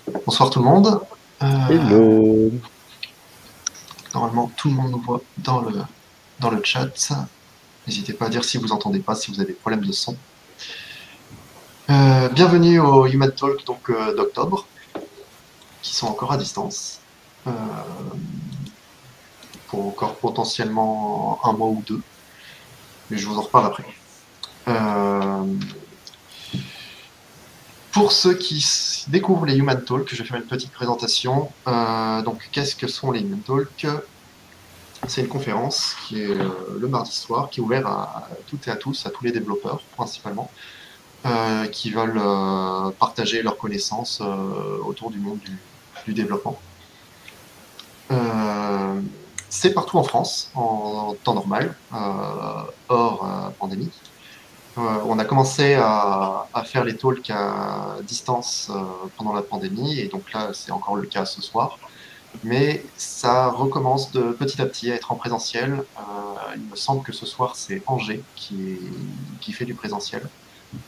Bonsoir tout le monde. Euh, Hello. Normalement, tout le monde nous voit dans le chat. N'hésitez pas à dire si vous entendez pas, si vous avez des problèmes de son. Bienvenue au Human Talk d'octobre, qui sont encore à distance, euh, pour encore potentiellement un mois ou deux, mais je vous en reparle après. Euh, pour ceux qui découvrent les Human Talk, je vais faire une petite présentation. Donc, qu'est-ce que sont les Human Talk? C'est une conférence qui est le mardi soir, qui est ouverte à toutes et à tous, à tous les développeurs principalement, qui veulent partager leurs connaissances autour du monde du développement. Euh, c'est partout en France, en temps normal, hors pandémie. On a commencé à faire les talks à distance pendant la pandémie, et donc là, c'est encore le cas ce soir. Mais ça recommence de petit à petit à être en présentiel. Il me semble que ce soir, c'est Angers qui fait du présentiel.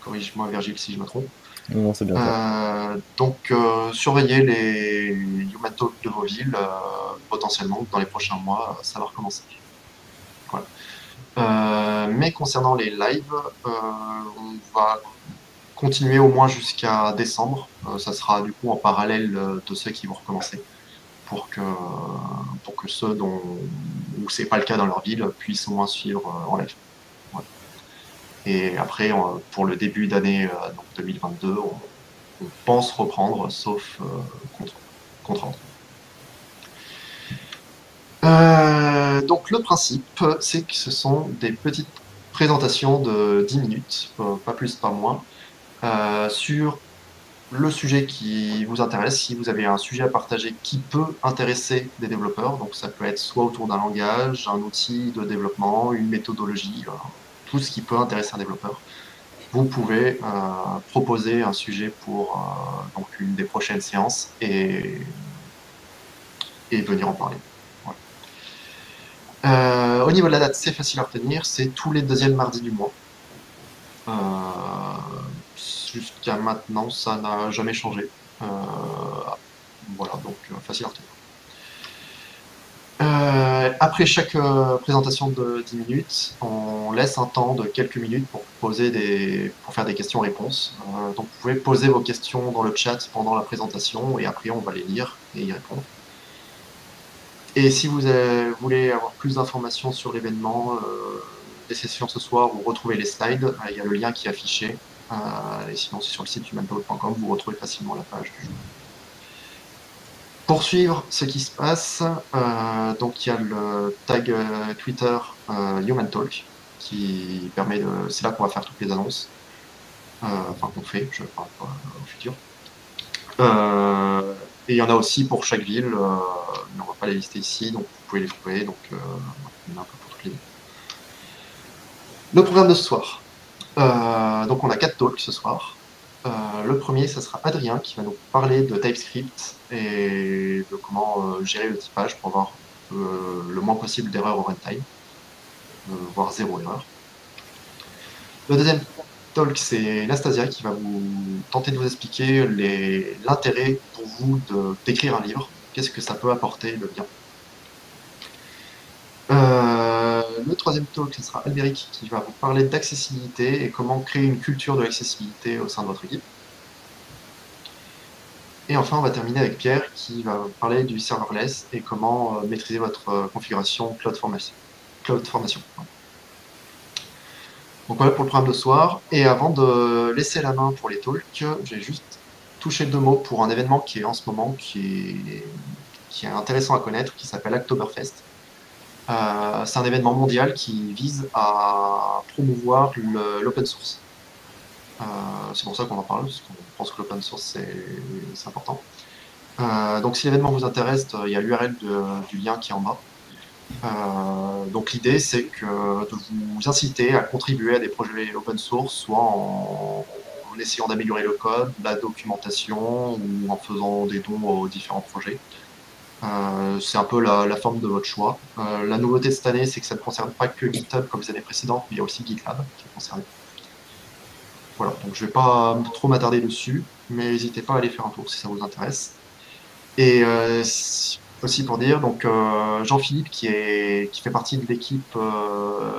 Corrige-moi, Virgile, si je me trompe. Non, c'est bien ça. Surveillez les Human Talk de vos villes. Potentiellement, dans les prochains mois, ça va recommencer. Voilà. Mais concernant les lives, on va continuer au moins jusqu'à décembre. Ça sera du coup en parallèle de ceux qui vont recommencer, pour que, pour que ceux où c'est pas le cas dans leur ville puissent au moins suivre en live. Voilà. Et après, pour le début d'année 2022, on pense reprendre, sauf contre-ordre. Donc le principe, c'est que ce sont des petites présentations de 10 minutes, pas plus, pas moins, sur le sujet qui vous intéresse. Si vous avez un sujet à partager qui peut intéresser des développeurs, donc ça peut être soit autour d'un langage, un outil de développement, une méthodologie, tout ce qui peut intéresser un développeur, vous pouvez proposer un sujet pour donc une des prochaines séances et venir en parler. Voilà. Au niveau de la date, c'est facile à retenir, c'est tous les deuxièmes mardis du mois. Euh, Jusqu'à maintenant, ça n'a jamais changé. Euh, voilà, donc facile à retenir. Après chaque présentation de 10 minutes, on laisse un temps de quelques minutes pour faire des questions-réponses. Donc vous pouvez poser vos questions dans le chat pendant la présentation et après on va les lire et y répondre. Et si vous voulez avoir plus d'informations sur l'événement, des sessions ce soir ou retrouver les slides, il y a le lien qui est affiché. Et sinon, c'est sur le site humantalk.com, vous retrouvez facilement la page du jour. Pour suivre ce qui se passe, donc il y a le tag Twitter Human Talk qui permet de. C'est là qu'on va faire toutes les annonces. Enfin, qu'on fait, je parle pas au futur. Et il y en a aussi pour chaque ville, mais on va pas les lister ici, donc vous pouvez les trouver. Donc, il y en a un peu pour toutes les villes. Le programme de ce soir. Donc, on a 4 talks ce soir. Le premier, ça sera Adrien qui va nous parler de TypeScript et de comment gérer le typage pour avoir le moins possible d'erreurs au runtime, voire zéro erreur. Le deuxième talk, c'est Nastasia qui va vous tenter de vous expliquer l'intérêt pour vous d'écrire un livre. Qu'est-ce que ça peut apporter, le bien. Le troisième talk, ce sera Albéric qui va vous parler d'accessibilité et comment créer une culture de l'accessibilité au sein de votre équipe. Et enfin, on va terminer avec Pierre qui va parler du serverless et comment maîtriser votre configuration Cloud Formation. Donc voilà pour le programme de ce soir. Et avant de laisser la main pour les talks, j'ai juste touché 2 mots pour un événement qui est en ce moment, qui est intéressant à connaître, qui s'appelle Oktoberfest. C'est un événement mondial qui vise à promouvoir l'open source. C'est pour ça qu'on en parle, parce qu'on pense que l'open source c'est important. Donc si l'événement vous intéresse, il y a l'URL du lien qui est en bas. Donc l'idée c'est de vous inciter à contribuer à des projets open source, soit en essayant d'améliorer le code, la documentation ou en faisant des dons aux différents projets. C'est un peu la forme de votre choix. La nouveauté de cette année, c'est que ça ne concerne pas que GitHub comme les années précédentes, mais il y a aussi GitLab qui est concerné. Voilà, donc je ne vais pas trop m'attarder dessus, mais n'hésitez pas à aller faire un tour si ça vous intéresse. Et aussi pour dire, donc Jean-Philippe, qui fait partie de l'équipe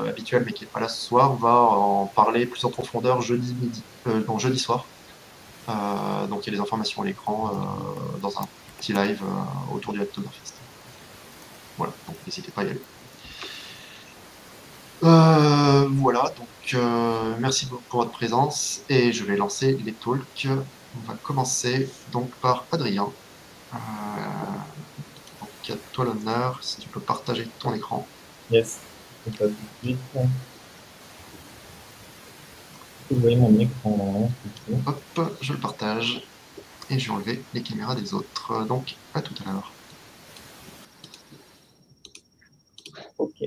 habituelle, mais qui n'est pas là ce soir, va en parler plus en profondeur jeudi midi, non, jeudi soir. Donc il y a des informations à l'écran dans un petit live autour du Oktoberfest. Voilà, donc n'hésitez pas à y aller. Voilà, donc merci pour votre présence et je vais lancer les talks. On va commencer donc par Adrien. Donc à toi l'honneur, si tu peux partager ton écran. Yes, je fais ça tout de suite. Vous voyez mon écran normalement, c'est tout. Hop, je le partage et je vais enlever les caméras des autres. Donc à tout à l'heure. Ok.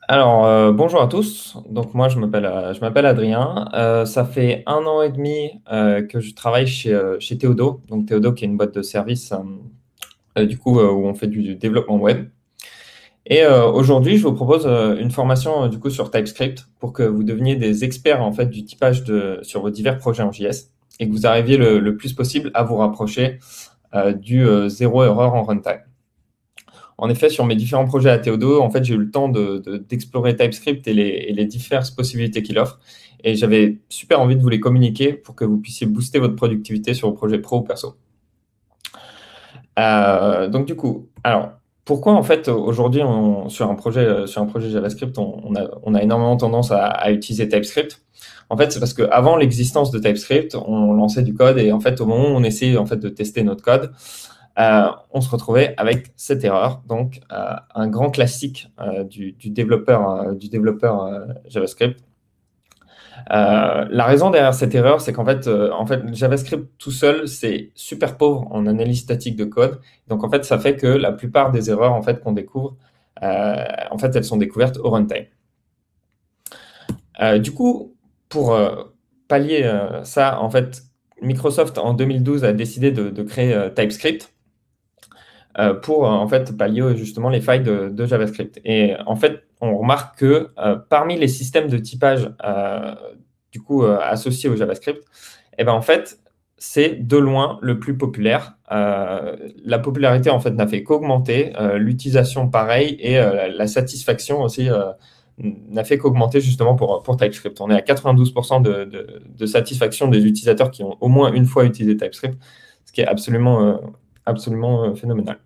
Alors, bonjour à tous. Donc, moi, je m'appelle Adrien. Ça fait 1 an et demi que je travaille chez Théodo. Donc, Théodo, qui est une boîte de service, où on fait du développement web. Et aujourd'hui, je vous propose une formation du coup sur TypeScript pour que vous deveniez des experts en fait du typage sur vos divers projets en JS et que vous arriviez le plus possible à vous rapprocher du zéro erreur en runtime. En effet, sur mes différents projets à Théodo, en fait, j'ai eu le temps d'explorer TypeScript et les diverses possibilités qu'il offre. Et j'avais super envie de vous les communiquer pour que vous puissiez booster votre productivité sur vos projets pro ou perso. Donc du coup, alors pourquoi en fait aujourd'hui sur un projet JavaScript, on a énormément tendance à utiliser TypeScript? En fait, c'est parce qu'avant l'existence de TypeScript, on lançait du code et en fait au moment où on essayait en fait de tester notre code, on se retrouvait avec cette erreur. Donc un grand classique du développeur JavaScript. La raison derrière cette erreur, c'est qu'en fait, JavaScript tout seul, c'est super pauvre en analyse statique de code. Donc, en fait, ça fait que la plupart des erreurs en fait, qu'on découvre, en fait, elles sont découvertes au runtime. Du coup, pour pallier ça, en fait, Microsoft en 2012 a décidé de créer TypeScript pour en fait pallier justement les failles de JavaScript. Et en fait, on remarque que parmi les systèmes de typage associés au JavaScript, et ben en fait, c'est de loin le plus populaire. La popularité en fait n'a fait qu'augmenter, l'utilisation pareil et la satisfaction aussi n'a fait qu'augmenter justement pour TypeScript. On est à 92% de satisfaction des utilisateurs qui ont au moins une fois utilisé TypeScript, ce qui est absolument phénoménal.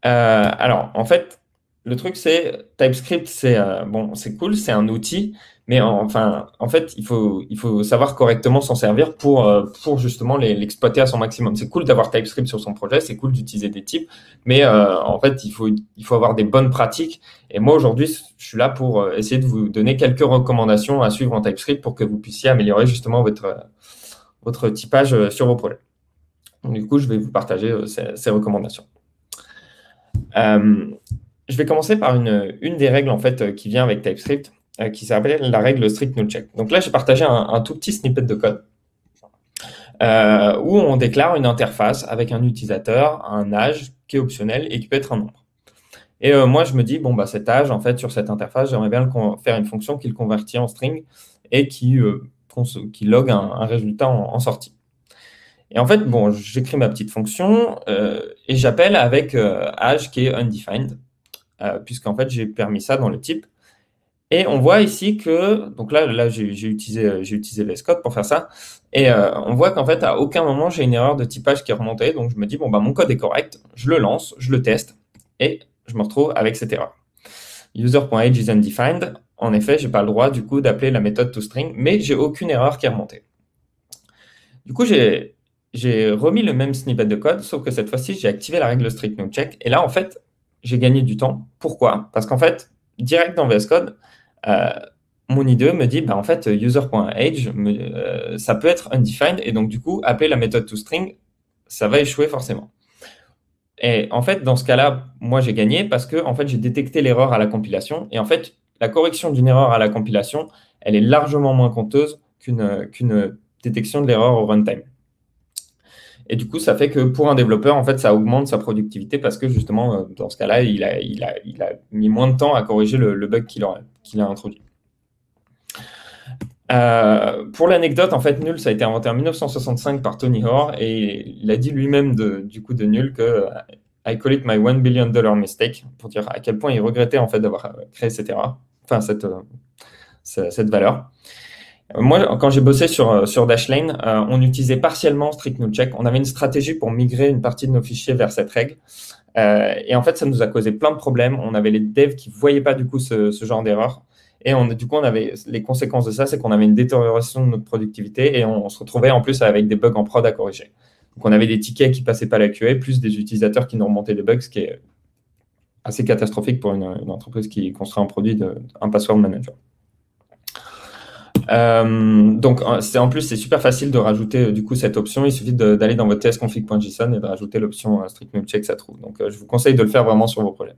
Alors, en fait, le truc, c'est TypeScript, c'est cool, c'est un outil, mais en fait, il faut savoir correctement s'en servir pour justement l'exploiter à son maximum. C'est cool d'avoir TypeScript sur son projet, c'est cool d'utiliser des types, mais en fait, il faut avoir des bonnes pratiques. Et moi, aujourd'hui, je suis là pour essayer de vous donner quelques recommandations à suivre en TypeScript pour que vous puissiez améliorer justement votre typage sur vos projets. Donc, du coup, je vais vous partager ces recommandations. Je vais commencer par une des règles en fait qui vient avec TypeScript, qui s'appelle la règle strict no check. Donc là, j'ai partagé un tout petit snippet de code où on déclare une interface avec un utilisateur, un âge qui est optionnel et qui peut être un nombre. Et moi, je me dis, bon, bah, cet âge, en fait, sur cette interface, j'aimerais bien faire une fonction qui le convertit en string et qui log un résultat en sortie. Et en fait, bon, j'écris ma petite fonction et j'appelle avec âge qui est undefined, puisqu'en fait, j'ai permis ça dans le type. Et on voit ici que, donc là j'ai utilisé VS Code pour faire ça, et on voit qu'en fait, à aucun moment, j'ai une erreur de typage qui est remontée. Donc, je me dis, bon, bah, mon code est correct, je le lance, je le teste, et je me retrouve avec cette erreur. User.age is undefined. En effet, j'ai pas le droit, du coup, d'appeler la méthode toString, mais j'ai aucune erreur qui est remontée. Du coup, j'ai remis le même snippet de code, sauf que cette fois-ci, j'ai activé la règle strict no check. Et là, en fait, j'ai gagné du temps. Pourquoi? Parce qu'en fait, direct dans VS Code, mon IDE me dit, bah, en fait, user.age, ça peut être undefined. Et donc, du coup, appeler la méthode toString, ça va échouer forcément. Et en fait, dans ce cas-là, moi, j'ai gagné parce que en fait, j'ai détecté l'erreur à la compilation. Et en fait, la correction d'une erreur à la compilation, elle est largement moins coûteuse qu'une détection de l'erreur au runtime. Et du coup, ça fait que pour un développeur, en fait, ça augmente sa productivité parce que justement, dans ce cas-là, il a mis moins de temps à corriger le bug qu'il a introduit. Pour l'anecdote, en fait, Null, ça a été inventé en 1965 par Tony Hoare et il a dit lui-même du coup de Null que I call it my $1 billion mistake, pour dire à quel point il regrettait en fait d'avoir créé cette erreur, enfin cette valeur. Moi, quand j'ai bossé sur Dashlane, on utilisait partiellement strict null check. On avait une stratégie pour migrer une partie de nos fichiers vers cette règle. Et en fait, ça nous a causé plein de problèmes. On avait les devs qui ne voyaient pas du coup ce genre d'erreur. Et du coup, on avait les conséquences de ça, c'est qu'on avait une détérioration de notre productivité et on se retrouvait en plus avec des bugs en prod à corriger. Donc, on avait des tickets qui passaient pas la QA, plus des utilisateurs qui nous remontaient des bugs, ce qui est assez catastrophique pour une entreprise qui construit un produit un password manager. Donc, en plus, c'est super facile de rajouter du coup cette option. Il suffit d'aller dans votre tsconfig.json et de rajouter l'option strict null check, ça trouve. Donc, je vous conseille de le faire vraiment sur vos projets.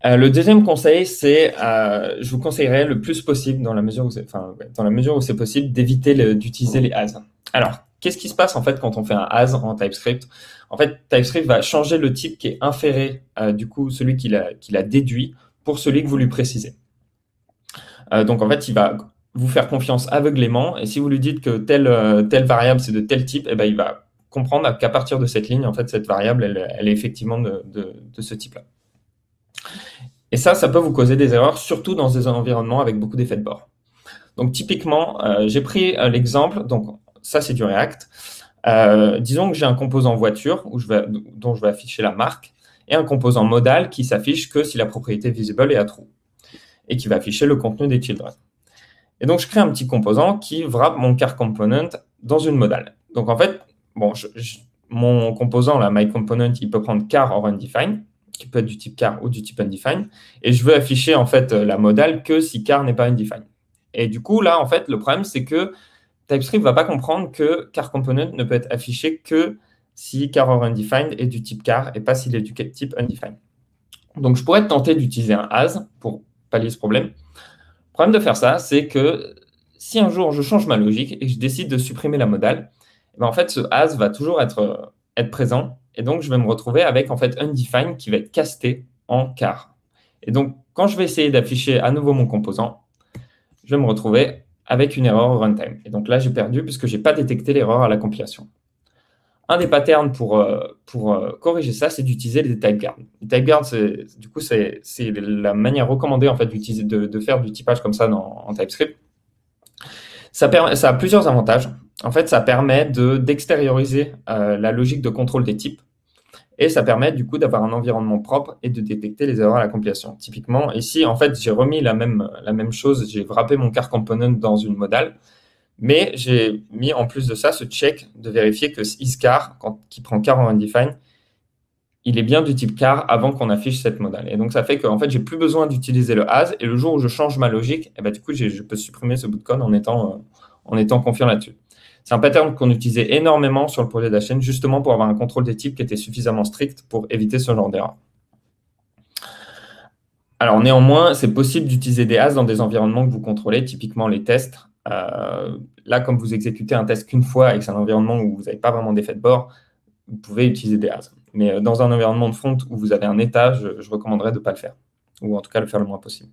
Le deuxième conseil, c'est, je vous conseillerais le plus possible, dans la mesure où c'est possible, d'éviter d'utiliser les as. Alors, qu'est-ce qui se passe en fait quand on fait un as en TypeScript? En fait, TypeScript va changer le type qui est inféré, du coup, celui qu'il a déduit pour celui que vous lui précisez. Donc, en fait, il va vous faire confiance aveuglément. Et si vous lui dites que telle variable, c'est de tel type, eh ben, il va comprendre qu'à partir de cette ligne, en fait, cette variable, elle est effectivement de ce type-là. Et ça peut vous causer des erreurs, surtout dans des environnements avec beaucoup d'effets de bord. Donc, typiquement, j'ai pris l'exemple. Donc, ça, c'est du React. Disons que j'ai un composant voiture dont je vais afficher la marque et un composant modal qui s'affiche que si la propriété visible est à true et qui va afficher le contenu des children. Et donc, je crée un petit composant qui wrap mon car component dans une modal. Donc, en fait, bon, mon composant, là, my component, il peut prendre car or undefined, qui peut être du type car ou du type undefined. Et je veux afficher, en fait, la modal que si car n'est pas undefined. Et du coup, là, en fait, le problème, c'est que TypeScript ne va pas comprendre que car component ne peut être affiché que si car or undefined est du type car et pas s'il est du type undefined. Donc, je pourrais tenter d'utiliser un as pour pallier ce problème. Le problème de faire ça, c'est que si un jour je change ma logique et que je décide de supprimer la modale, en fait, ce as va toujours être présent. Et donc, je vais me retrouver avec en fait undefined qui va être casté en car. Et donc, quand je vais essayer d'afficher à nouveau mon composant, je vais me retrouver avec une erreur au runtime. Et donc là, j'ai perdu puisque je n'ai pas détecté l'erreur à la compilation. Un des patterns pour corriger ça, c'est d'utiliser les typeguards. Les typeguards, c'est la manière recommandée en fait, de faire du typage comme ça en TypeScript. Ça a plusieurs avantages. En fait, ça permet d'extérioriser la logique de contrôle des types et ça permet du coup d'avoir un environnement propre et de détecter les erreurs à la compilation. Typiquement, ici, en fait, j'ai remis la même chose. J'ai wrappé mon car component dans une modale. Mais j'ai mis en plus de ça ce check de vérifier que isCar, qui prend car en undefined, il est bien du type car avant qu'on affiche cette modale. Et donc, ça fait qu'en fait, j'ai plus besoin d'utiliser le as. Et le jour où je change ma logique, eh ben, du coup, je peux supprimer ce bout de code en étant confiant là-dessus. C'est un pattern qu'on utilisait énormément sur le projet Dashlane, justement pour avoir un contrôle des types qui était suffisamment strict pour éviter ce genre d'erreur. Alors, néanmoins, c'est possible d'utiliser des as dans des environnements que vous contrôlez, typiquement les tests. Là, comme vous exécutez un test qu'une fois et que c'est un environnement où vous n'avez pas vraiment d'effet de bord, vous pouvez utiliser des as. Mais dans un environnement de front où vous avez un état, je recommanderais de ne pas le faire, ou en tout cas le faire le moins possible.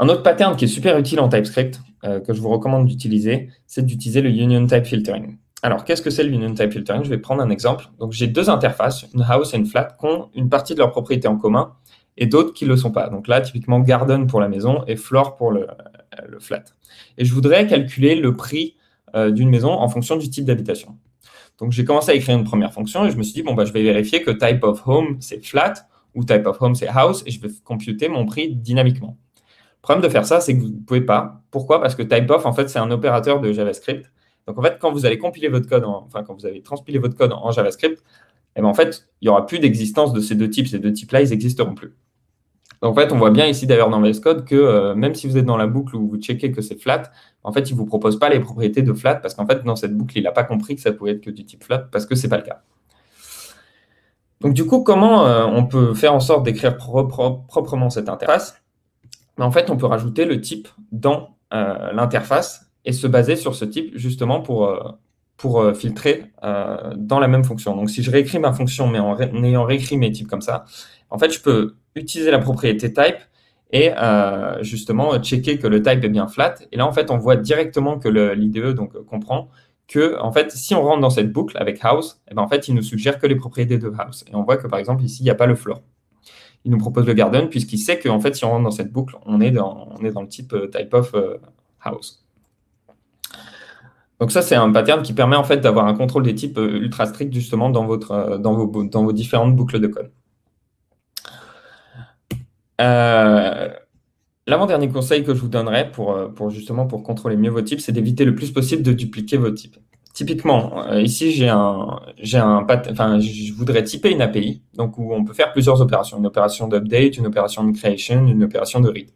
Un autre pattern qui est super utile en TypeScript, que je vous recommande d'utiliser, c'est d'utiliser le Union Type Filtering. Alors, qu'est-ce que c'est le Union Type Filtering? Je vais prendre un exemple. Donc, j'ai deux interfaces, une house et une flat, qui ont une partie de leurs propriétés en commun et d'autres qui ne le sont pas. Donc là, typiquement, garden pour la maison et floor pour le flat. Et je voudrais calculer le prix d'une maison en fonction du type d'habitation. Donc, j'ai commencé à écrire une première fonction et je me suis dit, bon, je vais vérifier que type of home, c'est flat ou type of home, c'est house et je vais computer mon prix dynamiquement. Le problème de faire ça, c'est que vous ne pouvez pas. Pourquoi? Parce que type of, en fait, c'est un opérateur de JavaScript. Donc, en fait, quand vous allez compiler votre code, quand vous allez transpiler votre code en JavaScript, eh bien, en fait, il n'y aura plus d'existence de ces deux types. Ces deux types-là, ils n'existeront plus. Donc, en fait, on voit bien ici, d'ailleurs, dans VS Code, que même si vous êtes dans la boucle où vous checkez que c'est flat, en fait, il ne vous propose pas les propriétés de flat parce qu'en fait, dans cette boucle, il n'a pas compris que ça pouvait être que du type flat parce que ce n'est pas le cas. Donc, du coup, comment on peut faire en sorte d'écrire proprement cette interface? En fait, on peut rajouter le type dans l'interface et se baser sur ce type justement pour filtrer dans la même fonction. Donc, si je réécris ma fonction mais en ayant réécrit mes types comme ça, en fait, je peux utiliser la propriété type et justement checker que le type est bien flat. Et là, en fait, on voit directement que l'IDE donc, comprend que, en fait, si on rentre dans cette boucle avec house, eh ben, en fait, il nous suggère que les propriétés de house. Et on voit que, par exemple, ici, il n'y a pas le floor. Il nous propose le garden puisqu'il sait qu'en fait, si on rentre dans cette boucle, on est dans le type type of house. Donc ça, c'est un pattern qui permet en fait d'avoir un contrôle des types ultra strict justement dans vos différentes boucles de code. L'avant-dernier conseil que je vous donnerais justement pour contrôler mieux vos types, c'est d'éviter le plus possible de dupliquer vos types. Typiquement, ici, je voudrais typer une API, donc où on peut faire plusieurs opérations. Une opération d'update, une opération de creation, une opération de read.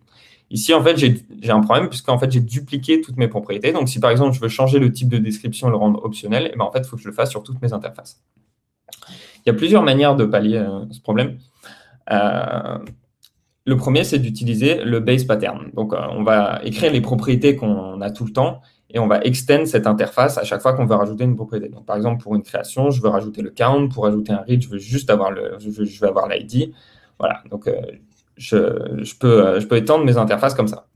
Ici, en fait, j'ai un problème puisqu'en fait, j'ai dupliqué toutes mes propriétés. Donc, si par exemple, je veux changer le type de description et le rendre optionnel, eh ben, en fait, il faut que je le fasse sur toutes mes interfaces. Il y a plusieurs manières de pallier ce problème. Le premier, c'est d'utiliser le base pattern. Donc, on va écrire les propriétés qu'on a tout le temps et on va extend cette interface à chaque fois qu'on veut rajouter une propriété. Donc, par exemple, pour une création, je veux rajouter le count. Pour rajouter un read, je veux juste avoir je veux avoir l'ID. Voilà. Donc, je peux étendre mes interfaces comme ça.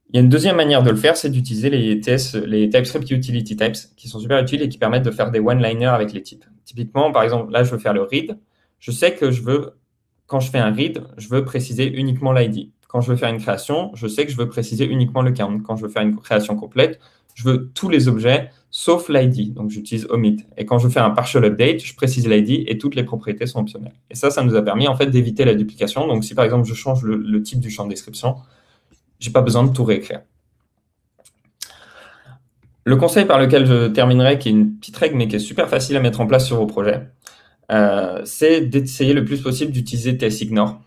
Il y a une deuxième manière de le faire, c'est d'utiliser les TypeScript Utility Types, qui sont super utiles et qui permettent de faire des one-liners avec les types. Typiquement, par exemple, là, je veux faire le read. Je sais que quand je fais un read, je veux préciser uniquement l'ID. Quand je veux faire une création, je sais que je veux préciser uniquement le count. Quand je veux faire une création complète, je veux tous les objets sauf l'ID. Donc, j'utilise omit. Et quand je fais un partial update, je précise l'ID et toutes les propriétés sont optionnelles. Et ça nous a permis en fait d'éviter la duplication. Donc, si par exemple, je change le type du champ de description, je n'ai pas besoin de tout réécrire. Le conseil par lequel je terminerai, qui est une petite règle, mais qui est super facile à mettre en place sur vos projets, c'est d'essayer le plus possible d'utiliser tsignore.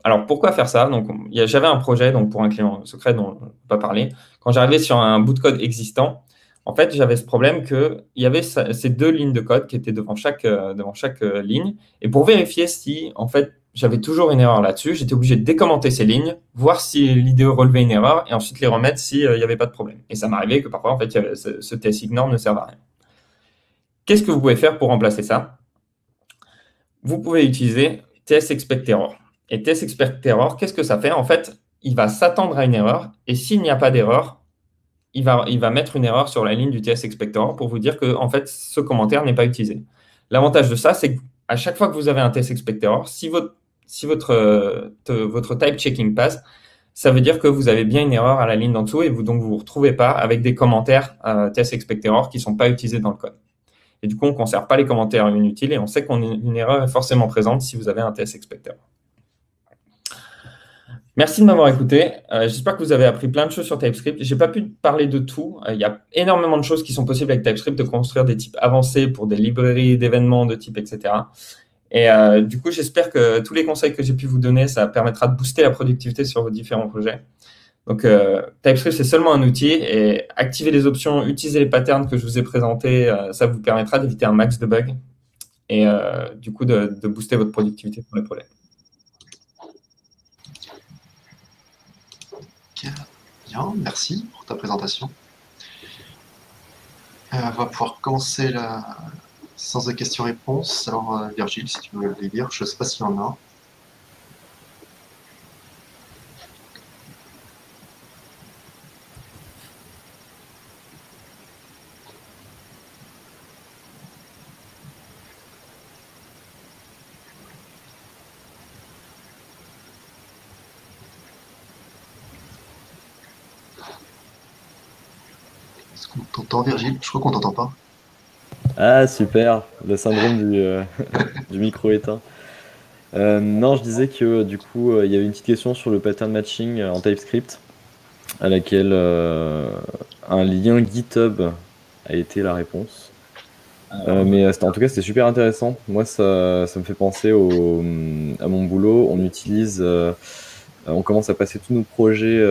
Alors, pourquoi faire ça? Donc, j'avais un projet pour un client secret dont on ne peut pas parler. Quand j'arrivais sur un bout de code existant, en fait, j'avais ce problème qu'il y avait ces deux lignes de code qui étaient devant chaque ligne. Et pour vérifier si, en fait, j'avais toujours une erreur là-dessus, j'étais obligé de décommenter ces lignes, voir si l'IDE relevait une erreur et ensuite les remettre s'il n'y avait pas de problème. Et ça m'arrivait que parfois, en fait, ce tsignore ne servait à rien. Qu'est-ce que vous pouvez faire pour remplacer ça? Vous pouvez utiliser tsExpectError. Et tsExpectError, qu'est-ce que ça fait? En fait, il va s'attendre à une erreur et s'il n'y a pas d'erreur, il va mettre une erreur sur la ligne du tsExpectError pour vous dire que en fait, ce commentaire n'est pas utilisé. L'avantage de ça, c'est qu'à chaque fois que vous avez un tsExpectError, si votre type checking passe, ça veut dire que vous avez bien une erreur à la ligne d'en dessous et donc vous ne vous retrouvez pas avec des commentaires tsExpectError qui ne sont pas utilisés dans le code. Et du coup, on ne conserve pas les commentaires inutiles et on sait qu'une erreur est forcément présente si vous avez un tsExpectError. Merci de m'avoir écouté. J'espère que vous avez appris plein de choses sur TypeScript. Je n'ai pas pu parler de tout. Il y a énormément de choses qui sont possibles avec TypeScript, de construire des types avancés pour des librairies d'événements de type, etc. Et du coup, j'espère que tous les conseils que j'ai pu vous donner, ça permettra de booster la productivité sur vos différents projets. Donc, TypeScript, c'est seulement un outil et activer les options, utiliser les patterns que je vous ai présentés, ça vous permettra d'éviter un max de bugs et du coup de booster votre productivité pour les projets. Bien, merci pour ta présentation. On va pouvoir commencer la séance de questions-réponses. Alors, Virgile, si tu veux les lire, je ne sais pas s'il y en a. Est-ce qu'on t'entend, Virgile? Je crois qu'on t'entend pas. Ah, super, le syndrome du micro éteint. Non, je disais que du coup, il y avait une petite question sur le pattern matching en TypeScript, à laquelle un lien GitHub a été la réponse. Mais en tout cas, c'était super intéressant. Moi, ça me fait penser à mon boulot. On commence à passer tous nos projets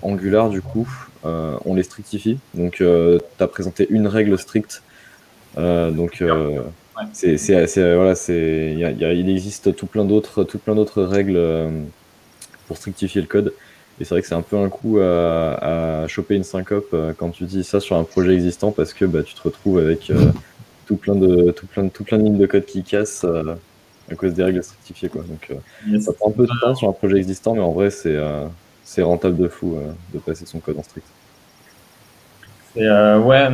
Angular, du coup, on les strictifie. Donc, tu as présenté une règle stricte. Donc, voilà, il existe tout plein d'autres règles pour strictifier le code. Et c'est vrai que c'est un peu un coup à choper une syncope quand tu dis ça sur un projet existant parce que tu te retrouves avec tout plein de lignes de code qui cassent à cause des règles strictifiées, quoi. Donc, Yes. ça prend un peu de temps sur un projet existant, mais en vrai, c'est rentable de fou de passer son code en strict. Ouais,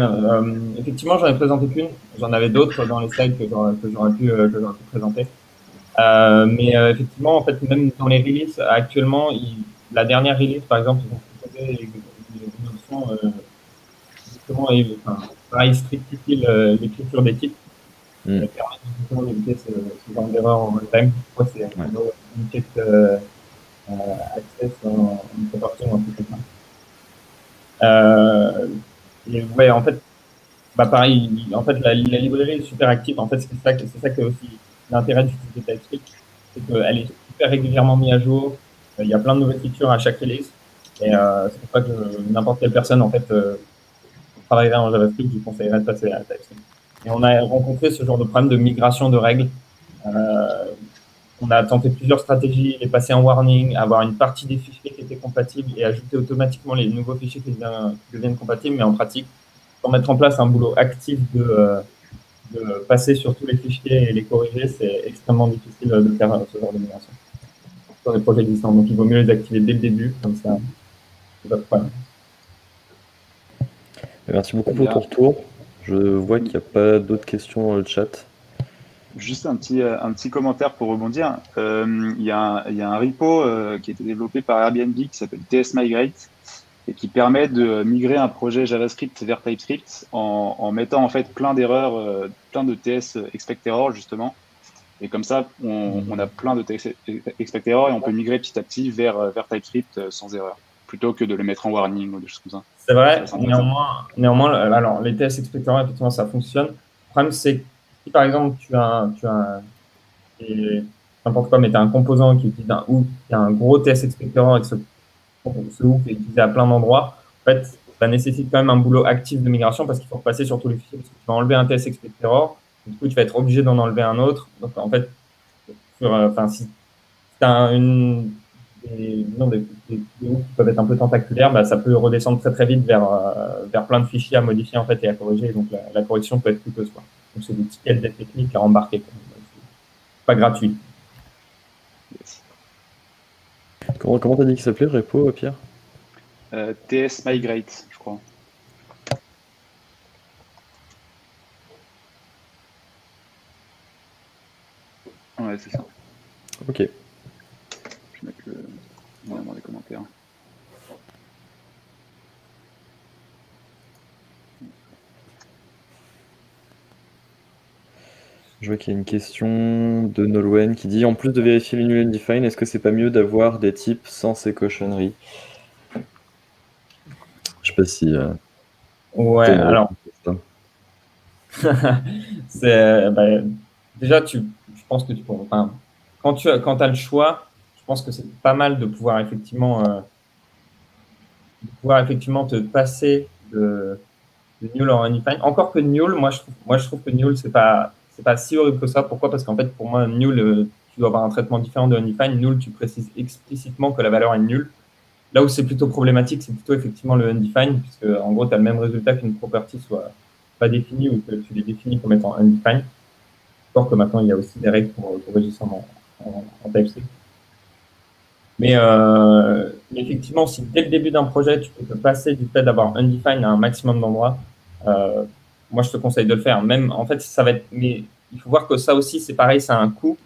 effectivement, j'en ai présenté qu'une. J'en avais d'autres dans les slides que j'aurais pu présenter. Effectivement, en fait, même dans les releases, actuellement, la dernière release, par exemple, ils ont proposé une option justement, enfin, pareil, strictifie l'écriture des types. Mm. Permet justement d'éviter ce genre d'erreur en runtime. Moi, c'est une check access en property ou un truc comme ça. Et ouais, en fait, bah pareil, en fait, la librairie est super active. En fait, c'est ça que aussi l'intérêt d'utiliser TypeScript, c'est qu'elle est super régulièrement mise à jour. Il y a plein de nouvelles features à chaque release. Et c'est pour ça que n'importe quelle personne, en fait, travaillerait en JavaScript, je lui conseillerais de passer à TypeScript. Et on a rencontré ce genre de problème de migration de règles. On a tenté plusieurs stratégies, les passer en warning, avoir une partie des fichiers qui étaient compatibles et ajouter automatiquement les nouveaux fichiers qui deviennent compatibles, mais en pratique, pour mettre en place un boulot actif de passer sur tous les fichiers et les corriger, c'est extrêmement difficile de faire ce genre de migration sur des projets existants. Donc, il vaut mieux les activer dès le début, comme ça, c'est pas de problème. Merci beaucoup pour ton retour. Je vois qu'il n'y a pas d'autres questions dans le chat. Juste un petit commentaire pour rebondir. Il y a un repo qui a été développé par Airbnb qui s'appelle TS Migrate et qui permet de migrer un projet JavaScript vers TypeScript en mettant en fait plein d'erreurs, plein de TS expect error justement. Et comme ça, on a plein de TS expect error et on peut migrer petit à petit vers TypeScript sans erreur, plutôt que de le mettre en warning ou des choses comme ça. C'est vrai, néanmoins, alors les TS expectorants, effectivement, ça fonctionne. Le problème, c'est que si par exemple tu as n'importe quoi, mais tu as un composant qui utilise un hook, qui a un gros TS expectorant et que ce hook est utilisé à plein d'endroits, en fait, ça nécessite quand même un boulot actif de migration parce qu'il faut repasser sur tous les fichiers, parce que tu vas enlever un TS expectorant, du coup, tu vas être obligé d'en enlever un autre. Donc, en fait, si tu as des hooks qui peuvent être un peu tentaculaires, bah, ça peut redescendre très très vite vers plein de fichiers à modifier en fait, et à corriger. Donc, la correction peut être coûteuse. Quoi. Donc, c'est des tickets d'aide technique à embarquer. Quoi. Pas gratuit. Yes. Comment t'as dit qu'il s'appelait, repo, Pierre? TS Migrate, je crois. Ouais, c'est ça. Ok. Je vais mettre le lien dans les commentaires. Je vois qu'il y a une question de Nolwenn qui dit: en plus de vérifier les null and define, est-ce que c'est pas mieux d'avoir des types sans ces cochonneries? Je sais pas si. Ouais, alors. Déjà, je pense que tu pourrais. Enfin, quand tu as le choix, je pense que c'est pas mal de pouvoir effectivement te passer de null en unifine. Encore que null, moi je trouve que null c'est pas si horrible que ça. Pourquoi? Parce qu'en fait pour moi null, tu dois avoir un traitement différent de unifine. Null, tu précises explicitement que la valeur est nulle. Là où c'est plutôt problématique, c'est plutôt effectivement le undefined, puisque en gros tu as le même résultat qu'une property soit pas définie ou que tu les définis comme étant undefined. Encore que maintenant il y a aussi des règles pour corriger ça en TypeScript. Mais effectivement, si dès le début d'un projet, tu peux te passer du fait d'avoir undefined à un maximum d'endroits, moi, je te conseille de le faire. Même, en fait, ça va être. Mais il faut voir que ça aussi, c'est pareil, ça a un coût.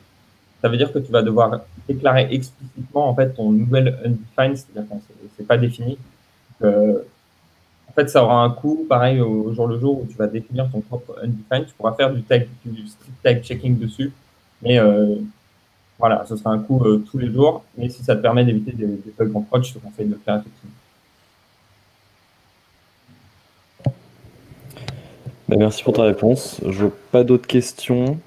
Ça veut dire que tu vas devoir déclarer explicitement en fait ton nouvel undefined, c'est-à-dire que c'est pas défini. En fait, ça aura un coût, pareil, au jour le jour où tu vas définir ton propre undefined. Tu pourras faire du strict type checking dessus, mais voilà, ce sera un coût tous les jours, mais si ça te permet d'éviter des bugs en prod, je te conseille de le faire effectivement. Merci pour ta réponse. Je vois pas d'autres questions.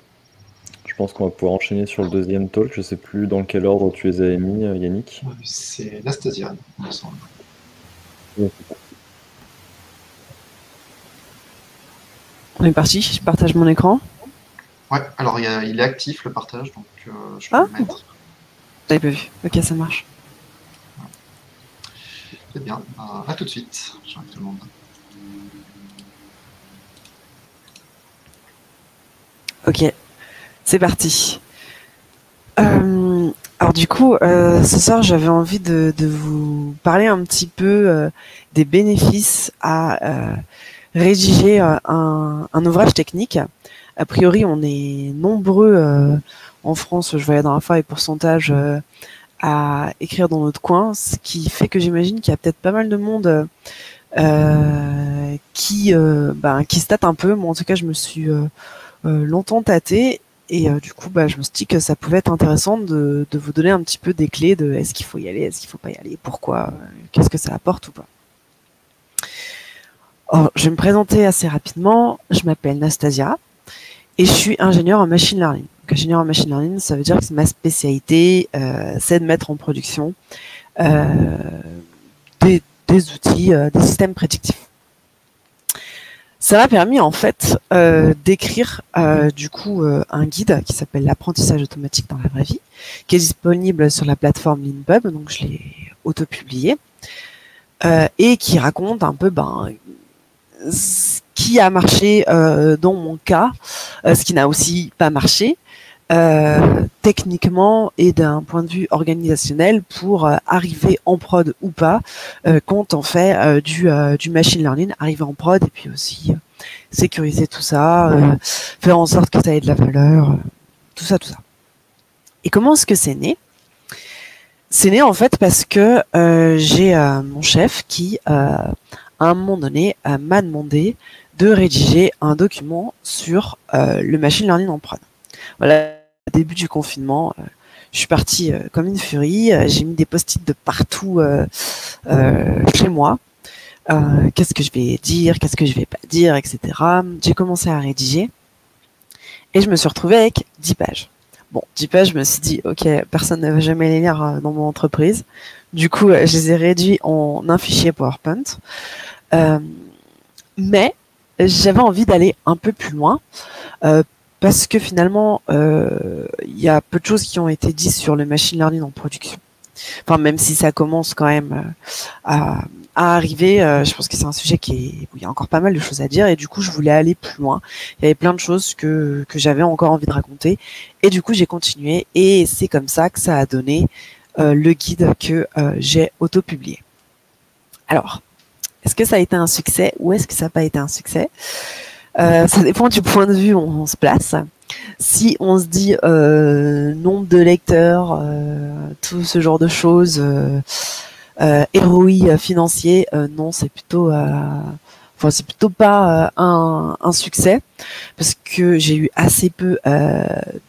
Je pense qu'on va pouvoir enchaîner sur le deuxième talk. Je sais plus dans quel ordre tu les avais mis, Yannick. C'est Nastasian, il me semble. On est parti, je partage mon écran. Ouais, alors il est actif le partage, donc je peux le mettre. J'avais pas vu. Ok, ça marche. C'est bien. À tout de suite. J'arrive tout le monde. Ok, c'est parti. Du coup, ce soir, j'avais envie de vous parler un petit peu des bénéfices à rédiger un ouvrage technique. A priori, on est nombreux en France, je voyais dans la fois les pourcentages à écrire dans notre coin, ce qui fait que j'imagine qu'il y a peut-être pas mal de monde qui se tâte un peu. Moi, en tout cas, je me suis longtemps tâtée. Et du coup, je me suis dit que ça pouvait être intéressant de vous donner un petit peu des clés de est-ce qu'il faut y aller, est-ce qu'il faut pas y aller, pourquoi, qu'est-ce que ça apporte ou pas. Alors, je vais me présenter assez rapidement. Je m'appelle Nastasia et je suis ingénieure en machine learning. Donc, ingénieure en machine learning, ça veut dire que ma spécialité, c'est de mettre en production des outils, des systèmes prédictifs. Ça m'a permis en fait d'écrire un guide qui s'appelle l'apprentissage automatique dans la vraie vie, qui est disponible sur la plateforme Leanpub, donc je l'ai auto-publié, et qui raconte un peu ce qui a marché dans mon cas, ce qui n'a aussi pas marché techniquement et d'un point de vue organisationnel pour arriver en prod ou pas quand on fait du machine learning, arriver en prod et puis aussi sécuriser tout ça, faire en sorte que ça ait de la valeur, tout ça. Et comment est-ce que c'est né? C'est né en fait parce que j'ai mon chef qui à un moment donné m'a demandé de rédiger un document sur le machine learning en prod. Voilà, au début du confinement, je suis partie comme une furie. J'ai mis des post-it de partout chez moi. Qu'est-ce que je vais dire, qu'est-ce que je vais pas dire, etc. J'ai commencé à rédiger et je me suis retrouvée avec 10 pages. Bon, 10 pages, je me suis dit, ok, personne ne va jamais les lire dans mon entreprise. Du coup, je les ai réduits en un fichier PowerPoint. Mais j'avais envie d'aller un peu plus loin parce que finalement, il y a peu de choses qui ont été dites sur le machine learning en production. Enfin, même si ça commence quand même à arriver, je pense que c'est un sujet où il y a encore pas mal de choses à dire et du coup, je voulais aller plus loin. Il y avait plein de choses que j'avais encore envie de raconter et du coup, j'ai continué et c'est comme ça que ça a donné le guide que j'ai auto-publié. Alors, est-ce que ça a été un succès ou est-ce que ça n'a pas été un succès? Ça dépend du point de vue où on se place. Si on se dit nombre de lecteurs, tout ce genre de choses, ROI financier, non, c'est plutôt, c'est plutôt pas un succès parce que j'ai eu assez peu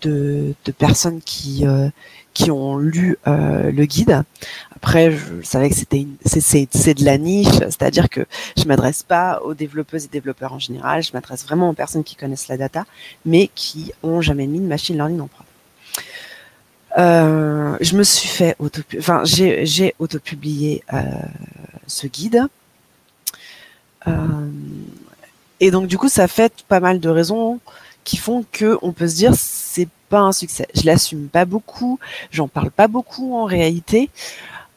de personnes qui ont lu le guide. Après, je savais que c'est de la niche, c'est-à-dire que je m'adresse pas aux développeuses et développeurs en général, je m'adresse vraiment aux personnes qui connaissent la data, mais qui ont jamais mis de machine learning en prod. Je me suis fait j'ai auto-publié ce guide. Et donc du coup, ça fait pas mal de raisons qui font que on peut se dire c'est pas un succès. Je l'assume pas beaucoup, j'en parle pas beaucoup en réalité.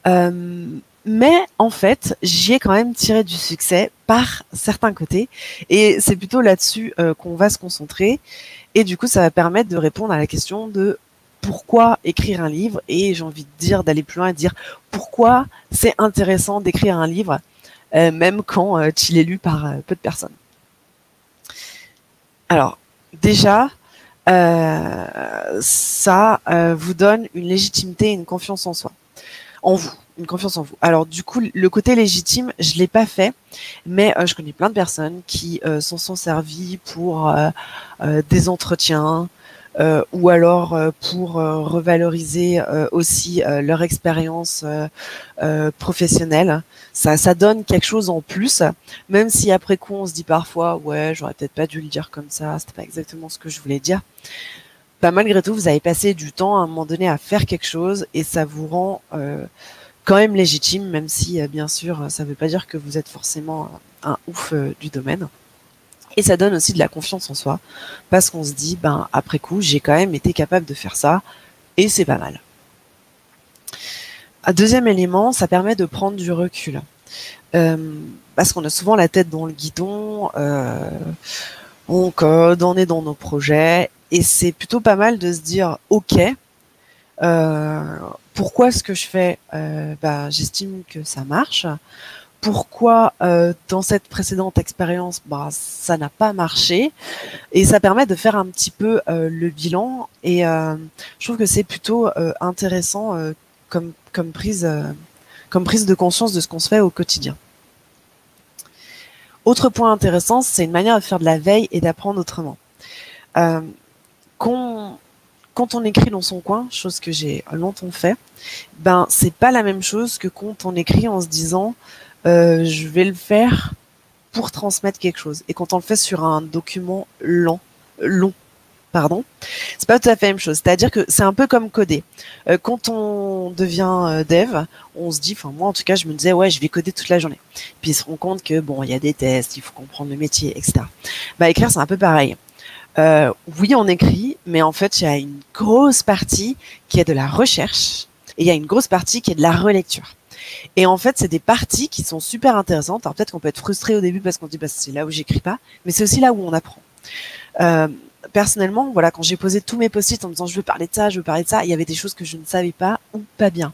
Mais en fait, j'y ai quand même tiré du succès par certains côtés et c'est plutôt là-dessus qu'on va se concentrer et du coup ça va permettre de répondre à la question de pourquoi écrire un livre et j'ai envie de dire d'aller plus loin et de dire pourquoi c'est intéressant d'écrire un livre même quand il est lu par peu de personnes. Alors déjà ça vous donne une légitimité et une confiance en soi. En vous, une confiance en vous. Alors du coup, le côté légitime, je l'ai pas fait, mais je connais plein de personnes qui s'en sont servies pour des entretiens ou alors pour revaloriser aussi leur expérience professionnelle. Ça donne quelque chose en plus, même si après coup on se dit parfois ouais, j'aurais peut-être pas dû le dire comme ça, c'était pas exactement ce que je voulais dire. Malgré tout, vous avez passé du temps à un moment donné à faire quelque chose et ça vous rend quand même légitime, même si, bien sûr, ça ne veut pas dire que vous êtes forcément un ouf du domaine. Et ça donne aussi de la confiance en soi, parce qu'on se dit, après coup, j'ai quand même été capable de faire ça et c'est pas mal. Un deuxième élément, ça permet de prendre du recul. Parce qu'on a souvent la tête dans le guidon, on code, on est dans nos projets, et c'est plutôt pas mal de se dire, ok, pourquoi ce que je fais, j'estime que ça marche. Pourquoi dans cette précédente expérience, ça n'a pas marché. Et ça permet de faire un petit peu le bilan. Et je trouve que c'est plutôt intéressant comme prise de conscience de ce qu'on se fait au quotidien. Autre point intéressant, c'est une manière de faire de la veille et d'apprendre autrement. Quand on écrit dans son coin, chose que j'ai longtemps fait, c'est pas la même chose que quand on écrit en se disant je vais le faire pour transmettre quelque chose. Et quand on le fait sur un document long, c'est pas tout à fait la même chose. C'est-à-dire que c'est un peu comme coder. Quand on devient dev, on se dit, moi en tout cas, je me disais, ouais, je vais coder toute la journée. Puis il se rend compte que il y a des tests, il faut comprendre le métier, etc. Écrire, c'est un peu pareil. Oui, on écrit, mais en fait, il y a une grosse partie qui est de la recherche et il y a une grosse partie qui est de la relecture. Et en fait, c'est des parties qui sont super intéressantes. Alors peut-être qu'on peut être frustré au début parce qu'on se dit c'est là où j'écris pas, mais c'est aussi là où on apprend. Personnellement, quand j'ai posé tous mes post-it en me disant je veux parler de ça, il y avait des choses que je ne savais pas ou pas bien.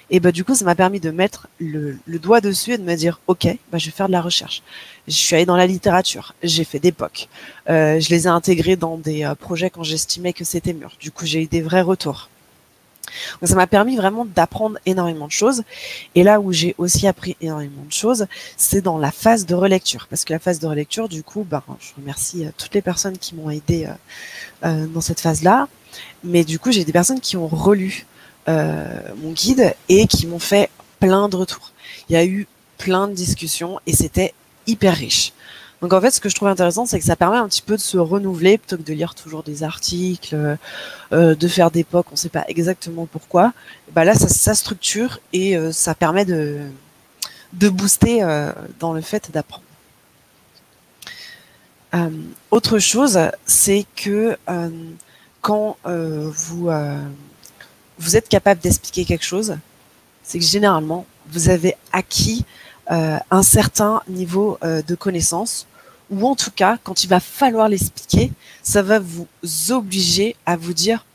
Et du coup, ça m'a permis de mettre le doigt dessus et de me dire ok, je vais faire de la recherche. Je suis allée dans la littérature, j'ai fait des POC, je les ai intégrés dans des projets quand j'estimais que c'était mûr. Du coup, j'ai eu des vrais retours. Donc ça m'a permis vraiment d'apprendre énormément de choses. Et là où j'ai aussi appris énormément de choses, c'est dans la phase de relecture. Parce que la phase de relecture, du coup, je remercie toutes les personnes qui m'ont aidé dans cette phase-là. Mais du coup, j'ai des personnes qui ont relu mon guide et qui m'ont fait plein de retours. Il y a eu plein de discussions et c'était hyper riche. Donc en fait, ce que je trouve intéressant, c'est que ça permet un petit peu de se renouveler plutôt que de lire toujours des articles, de faire des POC, on ne sait pas exactement pourquoi. Là, ça structure et ça permet de booster dans le fait d'apprendre. Autre chose, c'est que quand vous êtes capable d'expliquer quelque chose, c'est que généralement, vous avez acquis un certain niveau de connaissance, ou en tout cas, quand il va falloir l'expliquer, ça va vous obliger à vous dire,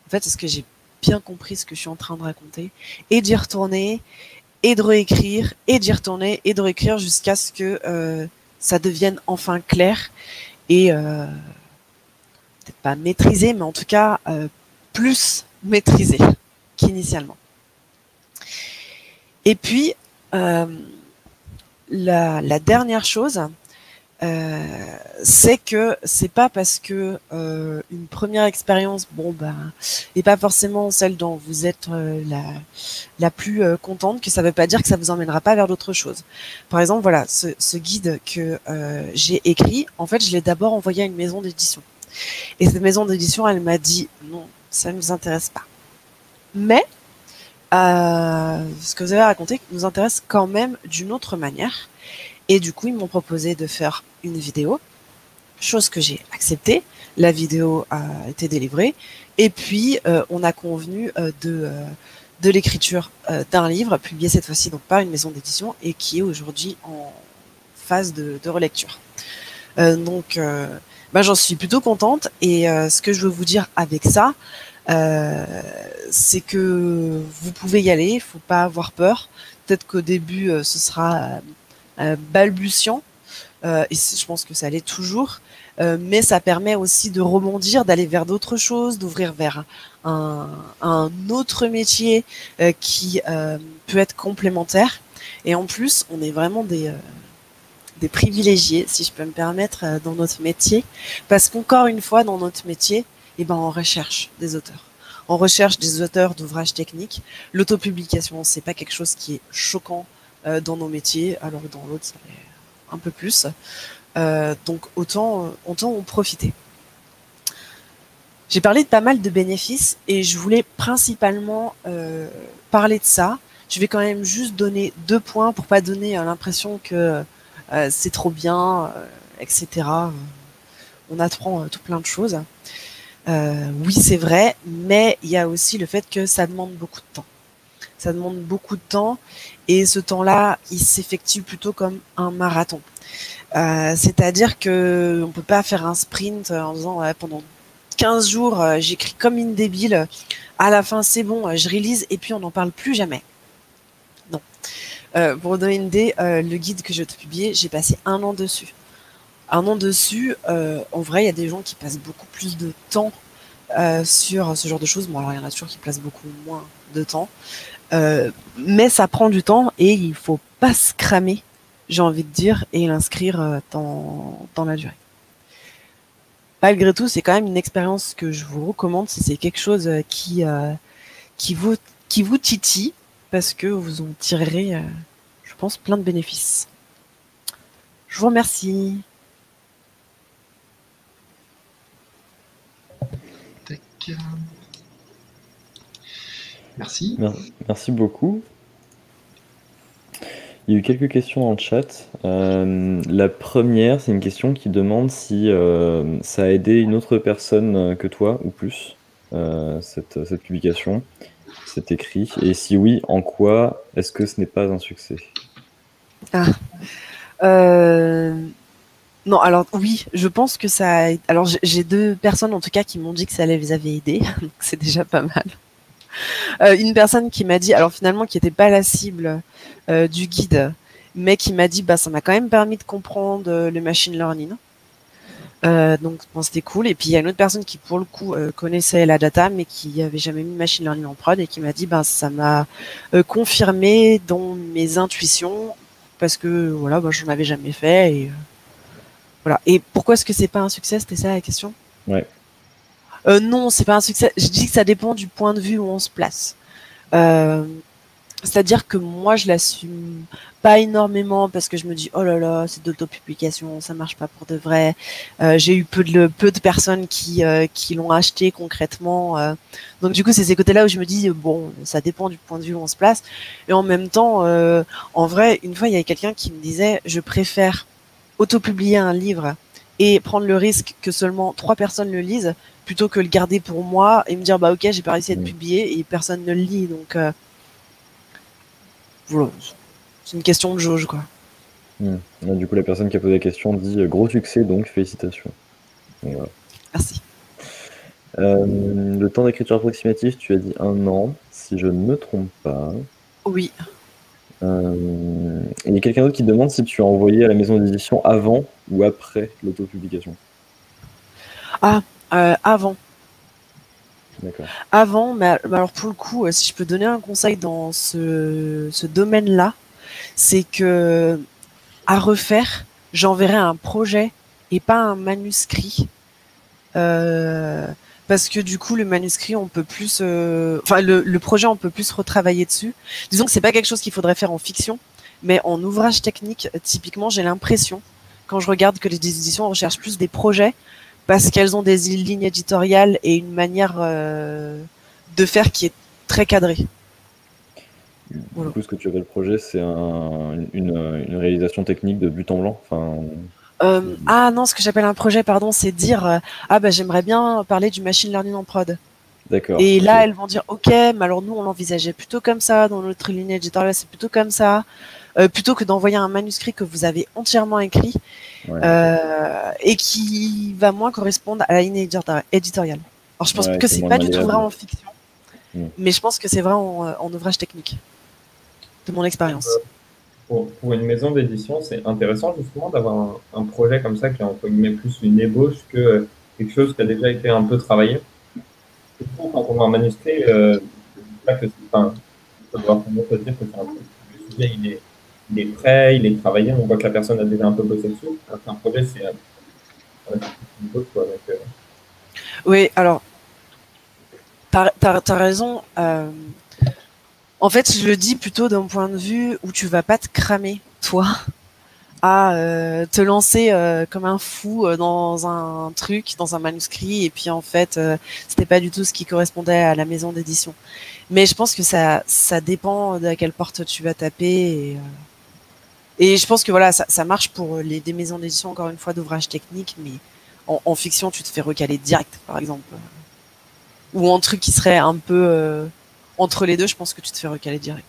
en fait, est-ce que j'ai bien compris ce que je suis en train de raconter, et d'y retourner, et de réécrire, et d'y retourner, et de réécrire jusqu'à ce que ça devienne enfin clair, et peut-être pas maîtrisé, mais en tout cas plus maîtrisé qu'initialement. Et puis, la dernière chose, c'est que c'est pas parce que une première expérience, n'est pas forcément celle dont vous êtes la plus contente, que ça veut pas dire que ça vous emmènera pas vers d'autres choses. Par exemple, ce guide que j'ai écrit, en fait, je l'ai d'abord envoyé à une maison d'édition. Et cette maison d'édition, elle m'a dit non, ça ne nous intéresse pas. Mais ce que vous avez raconté nous intéresse quand même d'une autre manière. Et du coup, ils m'ont proposé de faire une vidéo, chose que j'ai acceptée. La vidéo a été délivrée. Et puis, on a convenu de l'écriture d'un livre, publié cette fois-ci donc par une maison d'édition, et qui est aujourd'hui en phase de relecture. Donc, j'en suis plutôt contente. Et ce que je veux vous dire avec ça, c'est que vous pouvez y aller, il ne faut pas avoir peur. Peut-être qu'au début, ce sera balbutiant, et je pense que ça l'est toujours, mais ça permet aussi de rebondir, d'aller vers d'autres choses, d'ouvrir vers un autre métier qui peut être complémentaire. Et en plus, on est vraiment des privilégiés, si je peux me permettre, dans notre métier, parce qu'encore une fois, dans notre métier, on recherche des auteurs. On recherche des auteurs d'ouvrages techniques. L'autopublication, c'est pas quelque chose qui est choquant dans nos métiers, alors dans l'autre, ça l'est un peu plus. Donc autant en profiter. J'ai parlé de pas mal de bénéfices et je voulais principalement parler de ça. Je vais quand même juste donner 2 points pour pas donner l'impression que c'est trop bien, etc. On apprend tout plein de choses. Oui, c'est vrai, mais il y a aussi le fait que ça demande beaucoup de temps. Ça demande beaucoup de temps et ce temps-là, il s'effectue plutôt comme un marathon. C'est-à-dire que on peut pas faire un sprint en disant pendant 15 jours, j'écris comme une débile à la fin c'est bon, je release et puis on n'en parle plus jamais. Non. Pour vous donner une idée, le guide que je te publié, j'ai passé 1 an dessus. 1 an dessus, en vrai, il y a des gens qui passent beaucoup plus de temps sur ce genre de choses. Bon, alors il y en a toujours qui passent beaucoup moins de temps. Mais ça prend du temps et il faut pas se cramer, j'ai envie de dire, et l'inscrire dans la durée. Malgré tout, c'est quand même une expérience que je vous recommande si c'est quelque chose qui vous titille, parce que vous en tirerez, je pense, plein de bénéfices. Je vous remercie. Tac. Merci. Merci beaucoup. Il y a eu quelques questions dans le chat. La première, c'est une question qui demande si ça a aidé une autre personne que toi ou plus, cette publication, cet écrit. Et si oui, en quoi est-ce que ce n'est pas un succès? Non, alors oui, je pense que ça. Alors j'ai 2 personnes en tout cas qui m'ont dit que ça les avait aidés, donc c'est déjà pas mal. Une personne qui m'a dit, alors finalement qui n'était pas la cible du guide, mais qui m'a dit, bah ça m'a quand même permis de comprendre le machine learning. Donc bon, c'était cool. Et puis il y a une autre personne qui pour le coup connaissait la data, mais qui avait jamais mis machine learning en prod et qui m'a dit, bah ça m'a confirmé dans mes intuitions parce que voilà, bah, j'en avais jamais fait et voilà. Et pourquoi est-ce que c'est pas un succès? C'était ça la question? Ouais. Non, c'est pas un succès. Je dis que ça dépend du point de vue où on se place. C'est-à-dire que moi, je l'assume pas énormément parce que je me dis oh là là, c'est de l'autopublication, ça marche pas pour de vrai. J'ai eu peu de personnes qui l'ont acheté concrètement. Donc du coup, c'est ces côtés-là où je me dis bon, ça dépend du point de vue où on se place. Et en même temps, en vrai, une fois, il y avait quelqu'un qui me disait je préfère autopublier un livre et prendre le risque que seulement 3 personnes le lisent plutôt que le garder pour moi et me dire bah ok, j'ai pas réussi à être publié et personne ne le lit. Donc voilà, c'est une question de jauge quoi. Du coup, la personne qui a posé la question dit gros succès, donc félicitations. Donc, voilà. Merci. Le temps d'écriture approximatif, tu as dit 1 an, si je ne me trompe pas. Oui. Il y a quelqu'un d'autre qui demande si tu as envoyé à la maison d'édition avant ou après l'autopublication. Avant. D'accord. Avant, mais alors pour le coup, si je peux donner un conseil dans ce domaine-là, c'est que à refaire, j'enverrai un projet et pas un manuscrit. Parce que du coup, le manuscrit, on peut plus, le projet, on peut plus retravailler dessus. Disons que c'est pas quelque chose qu'il faudrait faire en fiction, mais en ouvrage technique, typiquement, j'ai l'impression, quand je regarde que les éditions recherchent plus des projets, parce qu'elles ont des lignes éditoriales et une manière de faire qui est très cadrée. Du coup, ce que tu appelles projet, c'est une réalisation technique de but en blanc. Non, ce que j'appelle un projet, pardon, c'est dire j'aimerais bien parler du machine learning en prod. D'accord. Et là, elles vont dire ok, mais alors nous, on l'envisageait plutôt comme ça, dans notre ligne éditoriale, c'est plutôt comme ça, plutôt que d'envoyer un manuscrit que vous avez entièrement écrit et qui va moins correspondre à la ligne éditoriale. Alors, je pense que c'est pas du tout vrai en fiction, mais je pense que c'est vrai en ouvrage technique, de mon expérience. Pour une maison d'édition, c'est intéressant justement d'avoir un projet comme ça qui est entre guillemets plus une ébauche que quelque chose qui a déjà été un peu travaillé. Je trouve quand on a un manuscrit, là que ça doit vraiment se dire que c'est un peu, le sujet il est prêt, il est travaillé, on voit que la personne a déjà un peu bossé dessus. Un projet, c'est une ébauche, quoi. Donc, oui, alors t'as raison. En fait, je le dis plutôt d'un point de vue où tu vas pas te cramer, toi, à te lancer comme un fou dans un truc, dans un manuscrit, et puis en fait, c'était pas du tout ce qui correspondait à la maison d'édition. Mais je pense que ça dépend de à quelle porte tu vas taper. Et je pense que voilà, ça marche pour des maisons d'édition, encore une fois, d'ouvrages techniques, mais en fiction, tu te fais recaler direct, par exemple. Ou en truc qui serait un peu entre les deux, je pense que tu te fais recaler direct.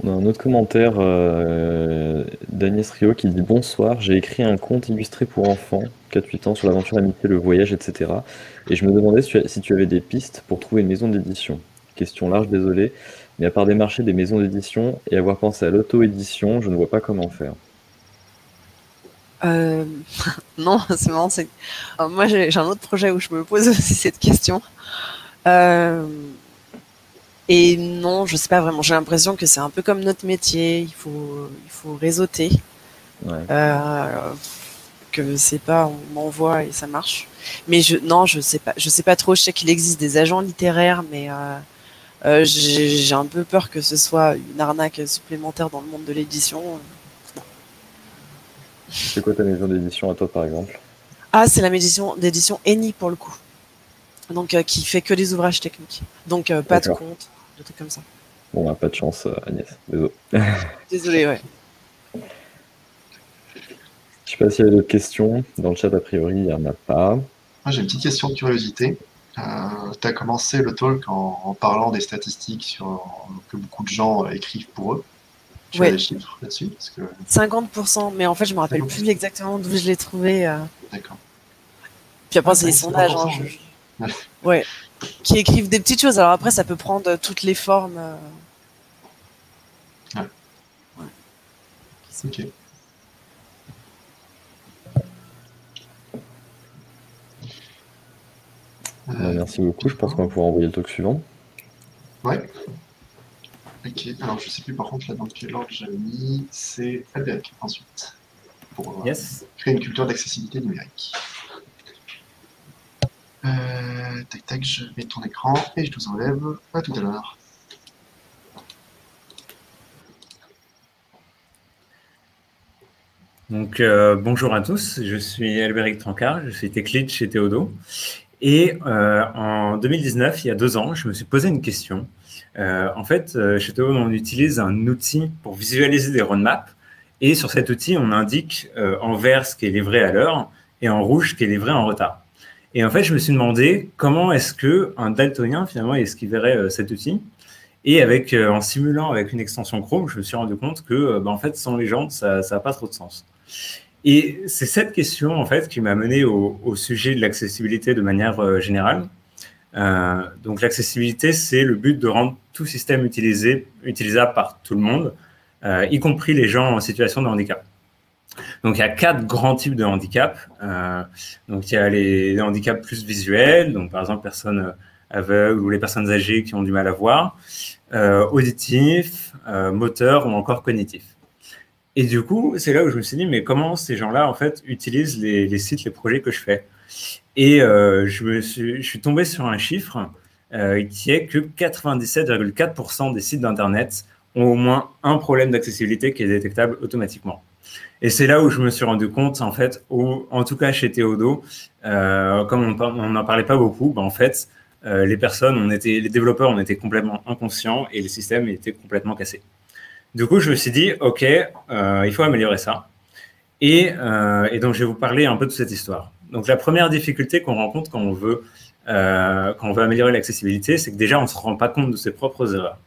On a un autre commentaire d'Agnès Rio qui dit: Bonsoir, j'ai écrit un conte illustré pour enfants, 4-8 ans, sur l'aventure, l'amitié, le voyage, etc. Et je me demandais si tu avais des pistes pour trouver une maison d'édition. Question large, désolé, mais à part démarcher des maisons d'édition et avoir pensé à l'auto-édition, je ne vois pas comment faire. Non, c'est marrant. Moi, j'ai un autre projet où je me pose aussi cette question. Et non, je sais pas vraiment. J'ai l'impression que c'est un peu comme notre métier. Il faut réseauter. Ouais. Que c'est pas, on m'envoie et ça marche. Mais non, je sais pas. Je sais pas trop. Je sais qu'il existe des agents littéraires, mais j'ai un peu peur que ce soit une arnaque supplémentaire dans le monde de l'édition. C'est quoi ta maison d'édition à toi, par exemple? Ah, c'est la maison d'édition Eni pour le coup. Donc, qui fait que des ouvrages techniques. Donc, pas de compte, des trucs comme ça. Bon, bah, pas de chance, Agnès. Désolé. Désolé, ouais. Je sais pas s'il y a d'autres questions. Dans le chat, a priori, il n'y en a pas. Moi, j'ai une petite question de curiosité. Tu as commencé le talk en parlant des statistiques que beaucoup de gens écrivent pour eux. Tu as des chiffres là-dessus? 50%, mais en fait, je me rappelle plus exactement d'où je l'ai trouvé. D'accord. Puis après, c'est des sondages. Ouais. Qui écrivent des petites choses. Alors après, ça peut prendre toutes les formes. Ouais. Ok. Merci beaucoup. Je pense qu'on va pouvoir envoyer le talk suivant. Ouais. Ok. Alors, je sais plus par contre là dans quel ordre j'avais mis. C'est Albéric ensuite. Pour créer une culture d'accessibilité numérique. Tac tac, je mets ton écran et je vous enlève. À tout à l'heure. Donc bonjour à tous, je suis Albéric Trancard, je suis tech lead chez Théodo. Et en 2019, il y a 2 ans, je me suis posé une question. En fait, chez Théodo, on utilise un outil pour visualiser des roadmaps. Et sur cet outil, on indique en vert ce qui est livré à l'heure et en rouge ce qui est livré en retard. Et en fait, je me suis demandé comment est-ce qu'un daltonien, finalement, est-ce qu'il verrait cet outil. Et en simulant avec une extension Chrome, je me suis rendu compte que, en fait, sans légende, ça n'a pas trop de sens. Et c'est cette question, en fait, qui m'a mené au sujet de l'accessibilité de manière générale. Donc, l'accessibilité, c'est le but de rendre tout système utilisable par tout le monde, y compris les gens en situation de handicap. Donc, il y a 4 grands types de handicap. Donc, il y a les handicaps plus visuels, donc par exemple, personnes aveugles ou les personnes âgées qui ont du mal à voir, auditifs, moteurs ou encore cognitifs. Et du coup, c'est là où je me suis dit, mais comment ces gens-là, en fait, utilisent les sites, les projets que je fais? Et je suis tombé sur un chiffre qui est que 97,4% des sites d'Internet ont au moins un problème d'accessibilité qui est détectable automatiquement. Et c'est là où je me suis rendu compte, en fait, en tout cas chez Théodo, comme on n'en parlait pas beaucoup, en fait, les développeurs, on était complètement inconscients et les systèmes étaient complètement cassés. Du coup, je me suis dit, OK, il faut améliorer ça. Et donc, je vais vous parler un peu de cette histoire. Donc, la première difficulté qu'on rencontre quand on veut améliorer l'accessibilité, c'est que déjà, on ne se rend pas compte de ses propres erreurs.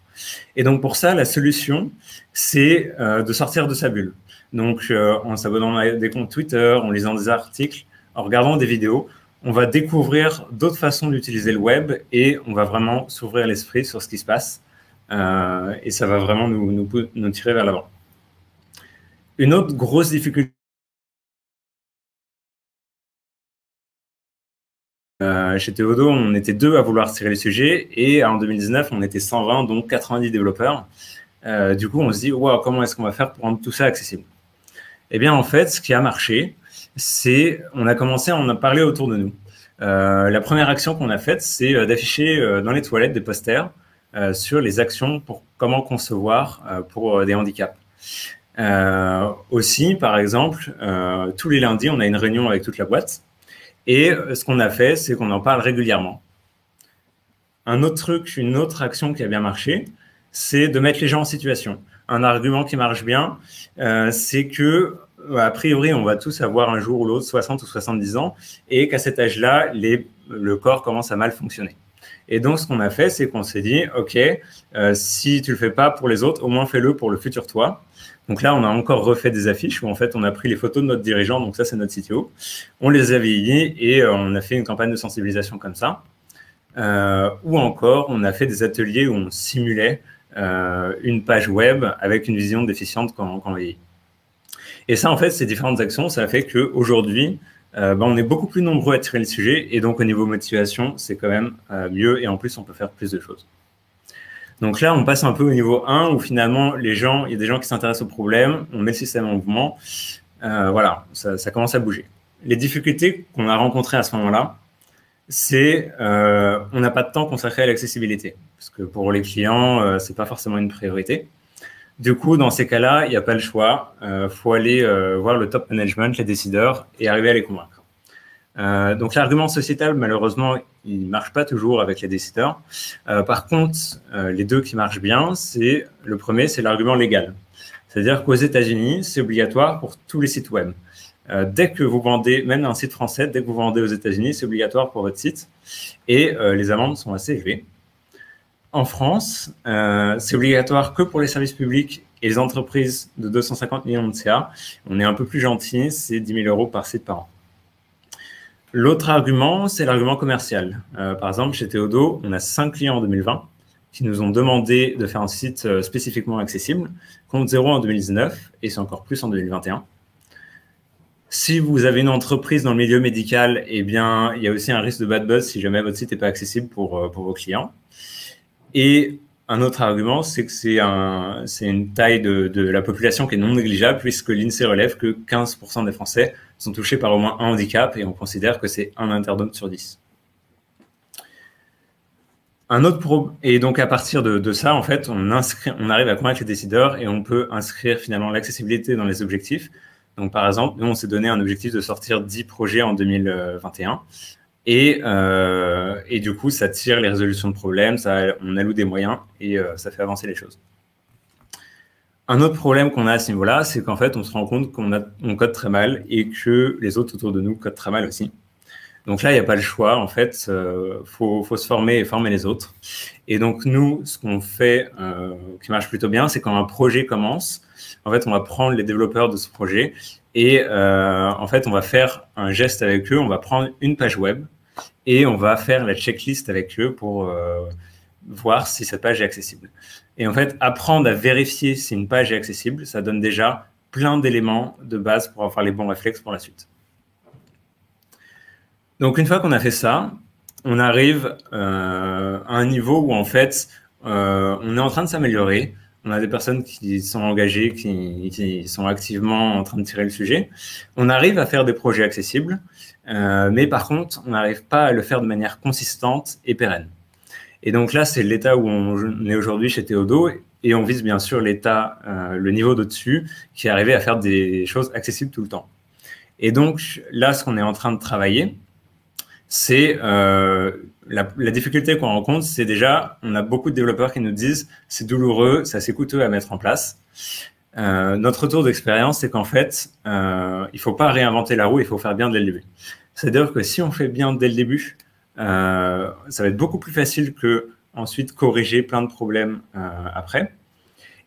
Et donc, pour ça, la solution, c'est de sortir de sa bulle. Donc, en s'abonnant à des comptes Twitter, en lisant des articles, en regardant des vidéos, on va découvrir d'autres façons d'utiliser le web et on va vraiment s'ouvrir l'esprit sur ce qui se passe. Et ça va vraiment nous tirer vers l'avant. Une autre grosse difficulté chez Théodo, on était 2 à vouloir tirer les sujets et en 2019, on était 120, donc 90 développeurs. Du coup, on se dit, wow, comment est-ce qu'on va faire pour rendre tout ça accessible? Eh bien, en fait, ce qui a marché, c'est on a commencé à en parler autour de nous. La première action qu'on a faite, c'est d'afficher dans les toilettes des posters sur les actions pour comment concevoir pour des handicaps. Aussi, par exemple, tous les lundis, on a une réunion avec toute la boîte. Et ce qu'on a fait, c'est qu'on en parle régulièrement. Un autre truc, une autre action qui a bien marché, c'est de mettre les gens en situation. Un argument qui marche bien, c'est que, a priori, on va tous avoir un jour ou l'autre 60 ou 70 ans et qu'à cet âge-là, le corps commence à mal fonctionner. Et donc, ce qu'on a fait, c'est qu'on s'est dit, OK, si tu le fais pas pour les autres, au moins fais-le pour le futur toi. Donc là, on a encore refait des affiches où en fait, on a pris les photos de notre dirigeant, donc ça, c'est notre CTO. On les a vieillis et on a fait une campagne de sensibilisation comme ça. Ou encore, on a fait des ateliers où on simulait une page web avec une vision déficiente quand on vieillit. Et ça, en fait, ces différentes actions, ça fait qu'aujourd'hui, on est beaucoup plus nombreux à tirer le sujet et donc au niveau motivation, c'est quand même mieux et en plus, on peut faire plus de choses. Donc là, on passe un peu au niveau 1 où finalement, il y a des gens qui s'intéressent au problème, on met le système en mouvement, voilà, ça commence à bouger. Les difficultés qu'on a rencontrées à ce moment-là, c'est on n'a pas de temps consacré à l'accessibilité parce que pour les clients, c'est pas forcément une priorité. Du coup, dans ces cas-là, il n'y a pas le choix. Faut aller voir le top management, les décideurs, et arriver à les convaincre. Donc, l'argument sociétal, malheureusement, il ne marche pas toujours avec les décideurs. Par contre, les deux qui marchent bien, le premier, c'est l'argument légal. C'est-à-dire qu'aux États-Unis, c'est obligatoire pour tous les sites web. Dès que vous vendez, même un site français, dès que vous vendez aux États-Unis, c'est obligatoire pour votre site. Et les amendes sont assez élevées. En France, c'est obligatoire que pour les services publics et les entreprises de 250 millions de CA. On est un peu plus gentil, c'est 10 000 € par site par an. L'autre argument, c'est l'argument commercial. Par exemple, chez Théodo, on a 5 clients en 2020 qui nous ont demandé de faire un site spécifiquement accessible, contre 0 en 2019 et c'est encore plus en 2021. Si vous avez une entreprise dans le milieu médical, eh bien, il y a aussi un risque de bad buzz si jamais votre site n'est pas accessible pour vos clients. Et un autre argument, c'est que c'est une taille de la population qui est non négligeable puisque l'INSEE relève que 15% des Français sont touchés par au moins un handicap et on considère que c'est un internaute sur 10. Et donc, à partir de ça, en fait, on arrive à convaincre les décideurs et on peut inscrire finalement l'accessibilité dans les objectifs. Donc, par exemple, nous, on s'est donné un objectif de sortir 10 projets en 2021. Et du coup, ça tire les résolutions de problèmes, on alloue des moyens et ça fait avancer les choses. Un autre problème qu'on a à ce niveau-là, c'est qu'en fait, on se rend compte qu'on code très mal et que les autres autour de nous codent très mal aussi. Donc là, il n'y a pas le choix. En fait, faut se former et former les autres. Et donc, nous, ce qu'on fait qui marche plutôt bien, c'est quand un projet commence, en fait, on va prendre les développeurs de ce projet et en fait, on va faire un geste avec eux. On va prendre une page web et on va faire la checklist avec eux pour voir si cette page est accessible. Et en fait, apprendre à vérifier si une page est accessible, ça donne déjà plein d'éléments de base pour avoir les bons réflexes pour la suite. Donc, une fois qu'on a fait ça, on arrive à un niveau où, en fait, on est en train de s'améliorer. On a des personnes qui sont engagées, qui sont activement en train de tirer le sujet. On arrive à faire des projets accessibles, mais par contre, on n'arrive pas à le faire de manière consistante et pérenne. Et donc là, c'est l'état où on est aujourd'hui chez Théodo, et on vise bien sûr le niveau d'au-dessus, qui est arrivé à faire des choses accessibles tout le temps. Et donc là, ce qu'on est en train de travailler, c'est la difficulté qu'on rencontre, c'est déjà, on a beaucoup de développeurs qui nous disent c'est douloureux, c'est assez coûteux à mettre en place. Notre retour d'expérience, c'est qu'en fait, il faut pas réinventer la roue, il faut faire bien dès le début. C'est-à-dire que si on fait bien dès le début, ça va être beaucoup plus facile que ensuite corriger plein de problèmes après.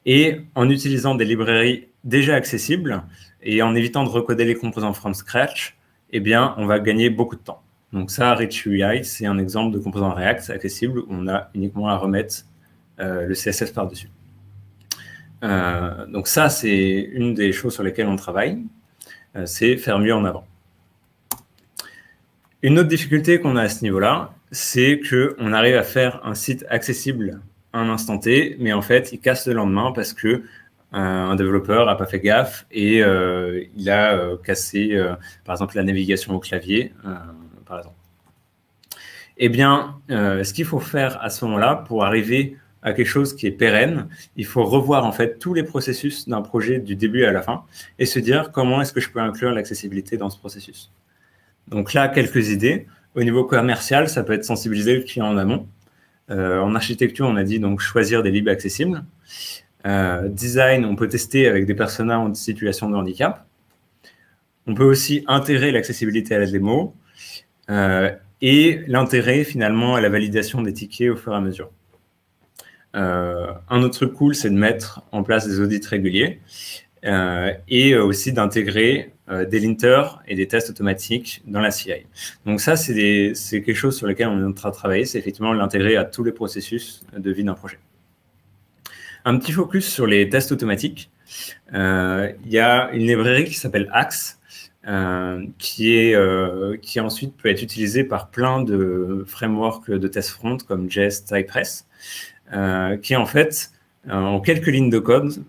Et en utilisant des librairies déjà accessibles et en évitant de recoder les composants from scratch, eh bien, on va gagner beaucoup de temps. Donc ça, Rich UI, c'est un exemple de composant React accessible où on a uniquement à remettre le CSS par-dessus. Donc ça, c'est une des choses sur lesquelles on travaille, c'est faire mieux en avant. Une autre difficulté qu'on a à ce niveau-là, c'est qu'on arrive à faire un site accessible à un instant T, mais en fait, il casse le lendemain parce que un développeur n'a pas fait gaffe et il a cassé, par exemple, la navigation au clavier, par exemple. Eh bien, ce qu'il faut faire à ce moment-là, pour arriver à quelque chose qui est pérenne, il faut revoir en fait tous les processus d'un projet du début à la fin et se dire comment est-ce que je peux inclure l'accessibilité dans ce processus. Donc là, quelques idées. Au niveau commercial, ça peut être sensibiliser le client en amont. En architecture, on a dit donc choisir des libs accessibles. Design, on peut tester avec des personas en situation de handicap. On peut aussi intégrer l'accessibilité à la démo. et l'intérêt finalement à la validation des tickets au fur et à mesure. Un autre truc cool, c'est de mettre en place des audits réguliers et aussi d'intégrer des linters et des tests automatiques dans la CI. Donc ça, c'est quelque chose sur lequel on est en train de travailler, c'est effectivement l'intégrer à tous les processus de vie d'un projet. Un petit focus sur les tests automatiques. Il y a une librairie qui s'appelle Axe, qui ensuite peut être utilisée par plein de frameworks de test front comme Jest, Cypress, qui en fait, en quelques lignes de code,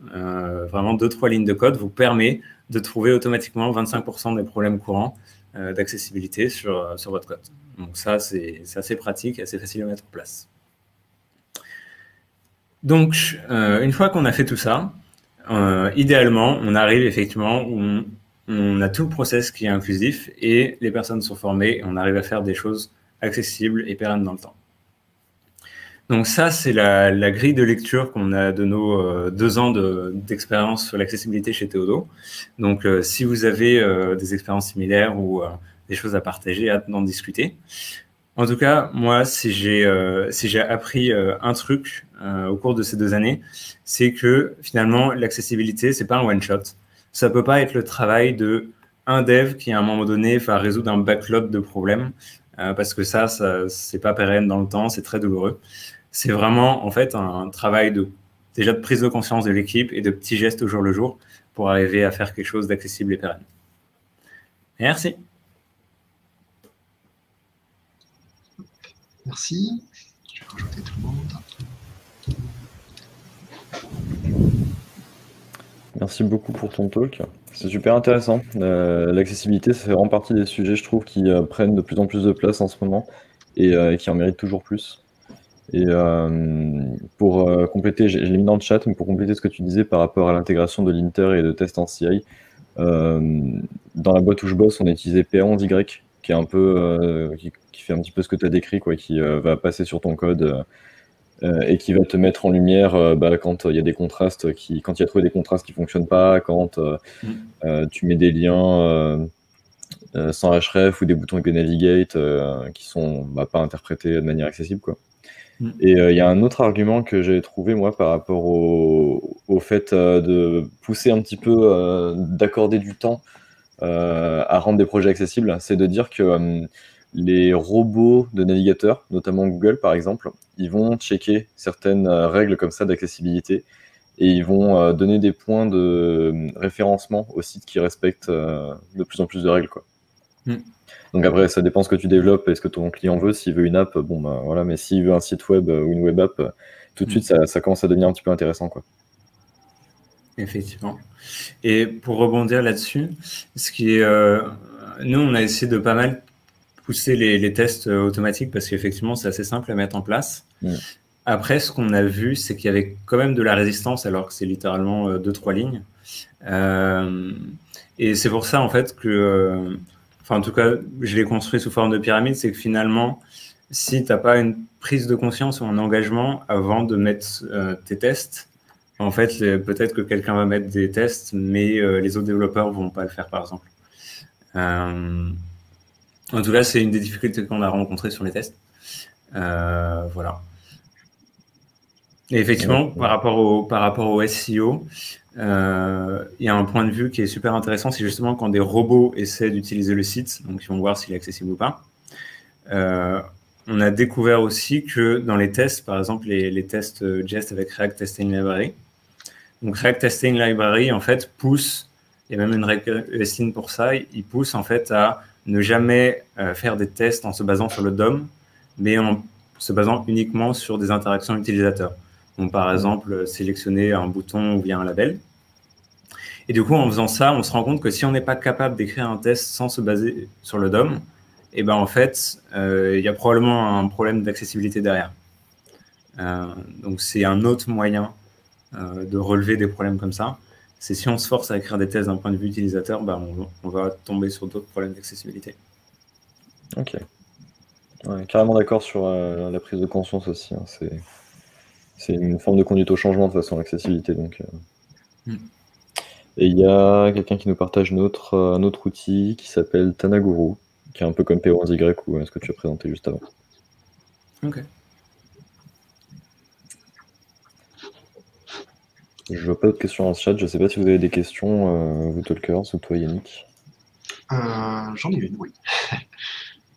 vraiment 2-3 lignes de code, vous permet de trouver automatiquement 25% des problèmes courants d'accessibilité sur votre code. Donc ça, c'est assez pratique et assez facile à mettre en place. Donc, une fois qu'on a fait tout ça, idéalement, on arrive effectivement où on a tout le process qui est inclusif et les personnes sont formées et on arrive à faire des choses accessibles et pérennes dans le temps. Donc ça, c'est la grille de lecture qu'on a de nos 2 ans d'expérience sur l'accessibilité chez Théodo. Donc, si vous avez des expériences similaires ou des choses à partager, hâte d'en discuter. En tout cas, moi, si j'ai appris un truc au cours de ces 2 années, c'est que finalement, l'accessibilité, c'est pas un one-shot. Ça peut pas être le travail de un dev qui, à un moment donné, va résoudre un backlog de problèmes, parce que ça c'est pas pérenne dans le temps, c'est très douloureux. C'est vraiment, en fait, un travail déjà de prise de conscience de l'équipe et de petits gestes au jour le jour pour arriver à faire quelque chose d'accessible et pérenne. Merci. Merci. Je vais rajouter tout le monde. Merci beaucoup pour ton talk. C'est super intéressant. L'accessibilité, ça fait vraiment partie des sujets, je trouve, qui prennent de plus en plus de place en ce moment et qui en méritent toujours plus. Et pour compléter, je l'ai mis dans le chat, mais pour compléter ce que tu disais par rapport à l'intégration de linter et de tests en CI, dans la boîte où je bosse, on a utilisé PA11Y, qui est un peu, qui fait un petit peu ce que tu as décrit, quoi, qui va passer sur ton code et qui va te mettre en lumière quand il y a des contrastes, quand il y a trouvé des contrastes qui fonctionnent pas, quand tu mets des liens sans href ou des boutons avec des navigate qui sont pas interprétés de manière accessible, quoi. Et il y a un autre argument que j'ai trouvé, moi, par rapport au fait de pousser un petit peu, d'accorder du temps à rendre des projets accessibles, c'est de dire que les robots de navigateurs, notamment Google par exemple, ils vont checker certaines règles comme ça d'accessibilité et ils vont donner des points de référencement aux sites qui respectent de plus en plus de règles, quoi. Donc après, ça dépend ce que tu développes et ce que ton client veut. S'il veut une app, bon bah voilà, mais s'il veut un site web ou une web app, tout de suite ça commence à devenir un petit peu intéressant, quoi. Effectivement. Et pour rebondir là-dessus, ce qui est, nous on a essayé de pas mal pousser les tests automatiques parce qu'effectivement c'est assez simple à mettre en place. Après, ce qu'on a vu, c'est qu'il y avait quand même de la résistance alors que c'est littéralement 2-3 lignes. Et c'est pour ça en fait que enfin, en tout cas, je l'ai construit sous forme de pyramide, c'est que finalement, si tu n'as pas une prise de conscience ou un engagement avant de mettre tes tests, en fait, peut-être que quelqu'un va mettre des tests, mais les autres développeurs ne vont pas le faire, par exemple. En tout cas, c'est une des difficultés qu'on a rencontrées sur les tests. Voilà. Et effectivement, par rapport au SEO, il y a un point de vue qui est super intéressant, c'est justement quand des robots essaient d'utiliser le site, donc ils vont voir s'il est accessible ou pas. On a découvert aussi que dans les tests, par exemple les tests Jest avec React Testing Library, donc React Testing Library en fait pousse, il y a même une règle ESLint pour ça, il pousse en fait à ne jamais faire des tests en se basant sur le DOM, mais en se basant uniquement sur des interactions utilisateurs. Donc, par exemple, sélectionner un bouton ou bien un label. Et du coup, en faisant ça, on se rend compte que si on n'est pas capable d'écrire un test sans se baser sur le DOM, et ben en fait, il y a probablement un problème d'accessibilité derrière. Donc, c'est un autre moyen de relever des problèmes comme ça. C'est si on se force à écrire des tests d'un point de vue utilisateur, ben, on va tomber sur d'autres problèmes d'accessibilité. Ok. Ouais, carrément d'accord sur la prise de conscience aussi. Hein. C'est une forme de conduite au changement de toute façon, l'accessibilité. Donc, Et il y a quelqu'un qui nous partage un autre outil qui s'appelle Tanaguru, qui est un peu comme P11Y ou ce que tu as présenté juste avant. Ok. Je vois pas d'autres questions dans ce chat. Je sais pas si vous avez des questions, vous talkers, ou toi Yannick. J'en ai une, oui.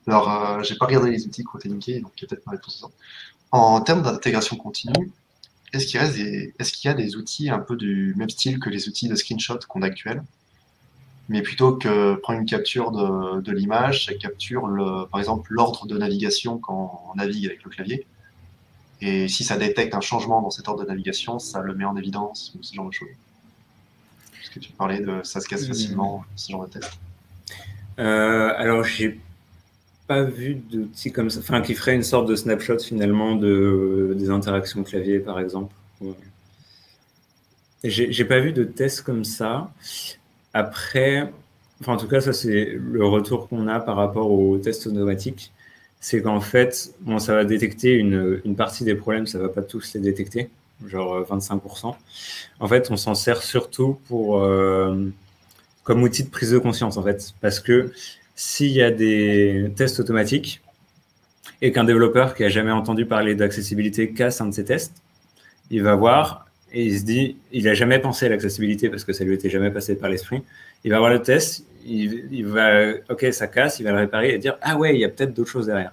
Alors, j'ai pas regardé les outils qui ont été linkés, donc il y a peut-être ma réponse. En termes d'intégration continue, est-ce qu'il y a des outils un peu du même style que les outils de screenshot qu'on a actuels, mais plutôt que prendre une capture de l'image, ça capture par exemple l'ordre de navigation quand on navigue avec le clavier, et si ça détecte un changement dans cet ordre de navigation, ça le met en évidence, ou ce genre de choses. Parce que tu parlais de ça se casse facilement, ce genre de test. Alors, j'ai pas vu d'outils comme ça, enfin, qui ferait une sorte de snapshot finalement des interactions clavier, par exemple. Ouais. J'ai pas vu de test comme ça. Après, enfin, en tout cas, ça, c'est le retour qu'on a par rapport aux tests automatiques. C'est qu'en fait, bon, ça va détecter une partie des problèmes, ça va pas tous les détecter, genre 25%. En fait, on s'en sert surtout comme outil de prise de conscience, en fait. Parce que s'il y a des tests automatiques et qu'un développeur qui a jamais entendu parler d'accessibilité casse un de ces tests, il va voir et il se dit, il a jamais pensé à l'accessibilité parce que ça lui était jamais passé par l'esprit. Il va voir le test, il va, ok, ça casse, il va le réparer et dire, ah ouais, il y a peut-être d'autres choses derrière.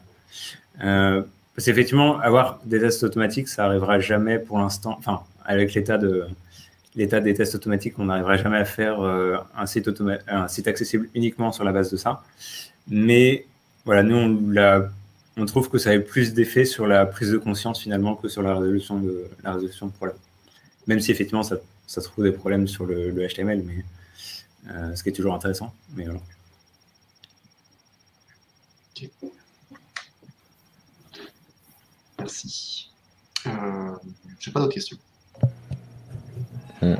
Parce qu'effectivement, avoir des tests automatiques, ça arrivera jamais pour l'instant, enfin, avec l'état des tests automatiques, on n'arrivera jamais à faire un site accessible uniquement sur la base de ça. Mais voilà, nous, on trouve que ça a plus d'effet sur la prise de conscience finalement que sur la résolution de problèmes. Même si effectivement, ça trouve des problèmes sur le HTML, mais ce qui est toujours intéressant. Mais voilà. Okay. Merci. J'ai pas d'autres questions. Il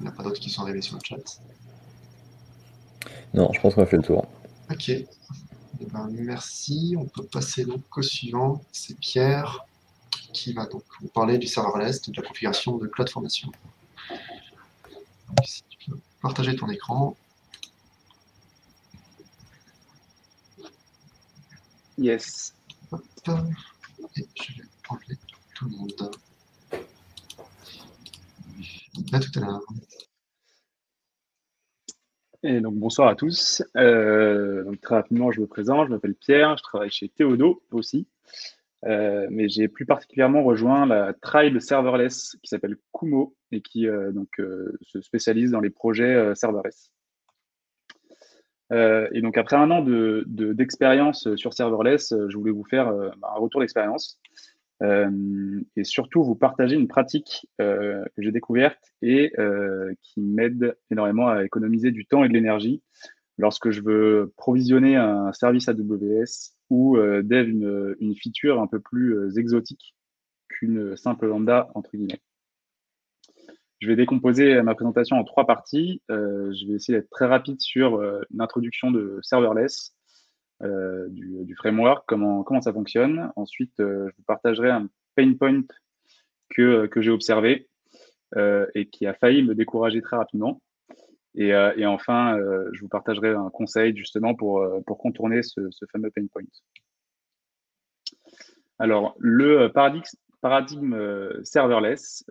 n'y a pas d'autres qui sont arrivés sur le chat. Non, je pense qu'on a fait le tour. Ok. Eh ben, merci. On peut passer donc au suivant. C'est Pierre qui va donc vous parler du serverless, de la configuration de CloudFormation. Donc, si tu peux partager ton écran. Yes. Hop. Et je vais enlever tout le monde. À tout à l'heure. Et donc bonsoir à tous. Donc très rapidement, je me présente, je m'appelle Pierre, je travaille chez Théodo aussi, mais j'ai plus particulièrement rejoint la tribe serverless qui s'appelle Kumo et qui se spécialise dans les projets serverless. Et donc après un an d'expérience sur serverless, je voulais vous faire un retour d'expérience. Et surtout vous partager une pratique que j'ai découverte et qui m'aide énormément à économiser du temps et de l'énergie lorsque je veux provisionner un service AWS ou dev une feature un peu plus exotique qu'une simple lambda, entre guillemets. Je vais décomposer ma présentation en 3 parties. Je vais essayer d'être très rapide sur l'introduction de serverless, du framework, comment ça fonctionne. Ensuite, je vous partagerai un pain point que j'ai observé et qui a failli me décourager très rapidement. Et enfin, je vous partagerai un conseil justement pour contourner ce fameux pain point. Alors, le paradigme serverless,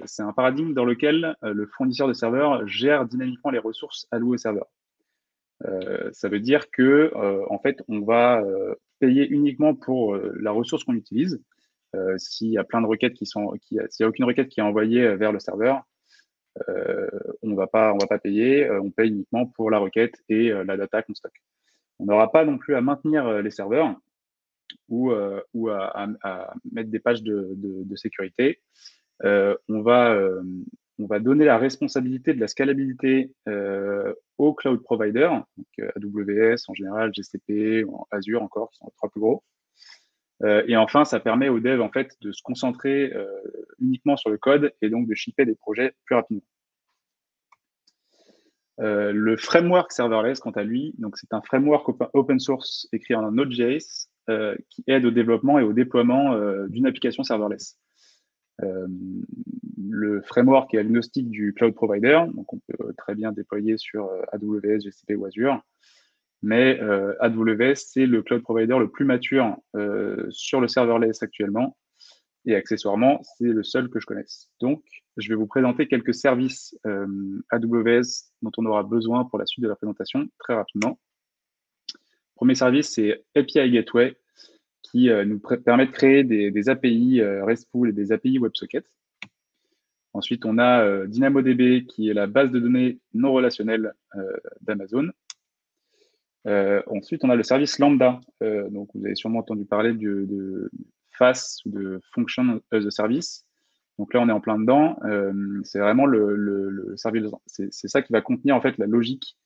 c'est un paradigme dans lequel le fournisseur de serveurs gère dynamiquement les ressources allouées au serveur. Ça veut dire que en fait, on va payer uniquement pour la ressource qu'on utilise. S'il y a plein de requêtes s'il n'y a aucune requête qui est envoyée vers le serveur, on va pas payer. On paye uniquement pour la requête et la data qu'on stocke. On n'aura pas non plus à maintenir les serveurs ou à mettre des pages de sécurité. On va donner la responsabilité de la scalabilité aux cloud providers, donc AWS en général, GCP, Azure encore, qui sont les 3 plus gros. Et enfin, ça permet aux devs en fait, de se concentrer uniquement sur le code et donc de shipper des projets plus rapidement. Le framework serverless, quant à lui, donc c'est un framework open source écrit en Node.js qui aide au développement et au déploiement d'une application serverless. Le framework est agnostique du cloud provider, donc on peut très bien déployer sur AWS, GCP ou Azure. Mais AWS, c'est le cloud provider le plus mature sur le serverless actuellement. Et accessoirement, c'est le seul que je connaisse. Donc, je vais vous présenter quelques services AWS dont on aura besoin pour la suite de la présentation très rapidement. Premier service, c'est API Gateway, qui nous permet de créer des API RESTful et des API WebSocket. Ensuite, on a DynamoDB, qui est la base de données non relationnelle d'Amazon. Ensuite, on a le service Lambda. Donc, vous avez sûrement entendu parler de FAS ou de Function as a Service. Donc là, on est en plein dedans. C'est vraiment le service. C'est ça qui va contenir en fait la logique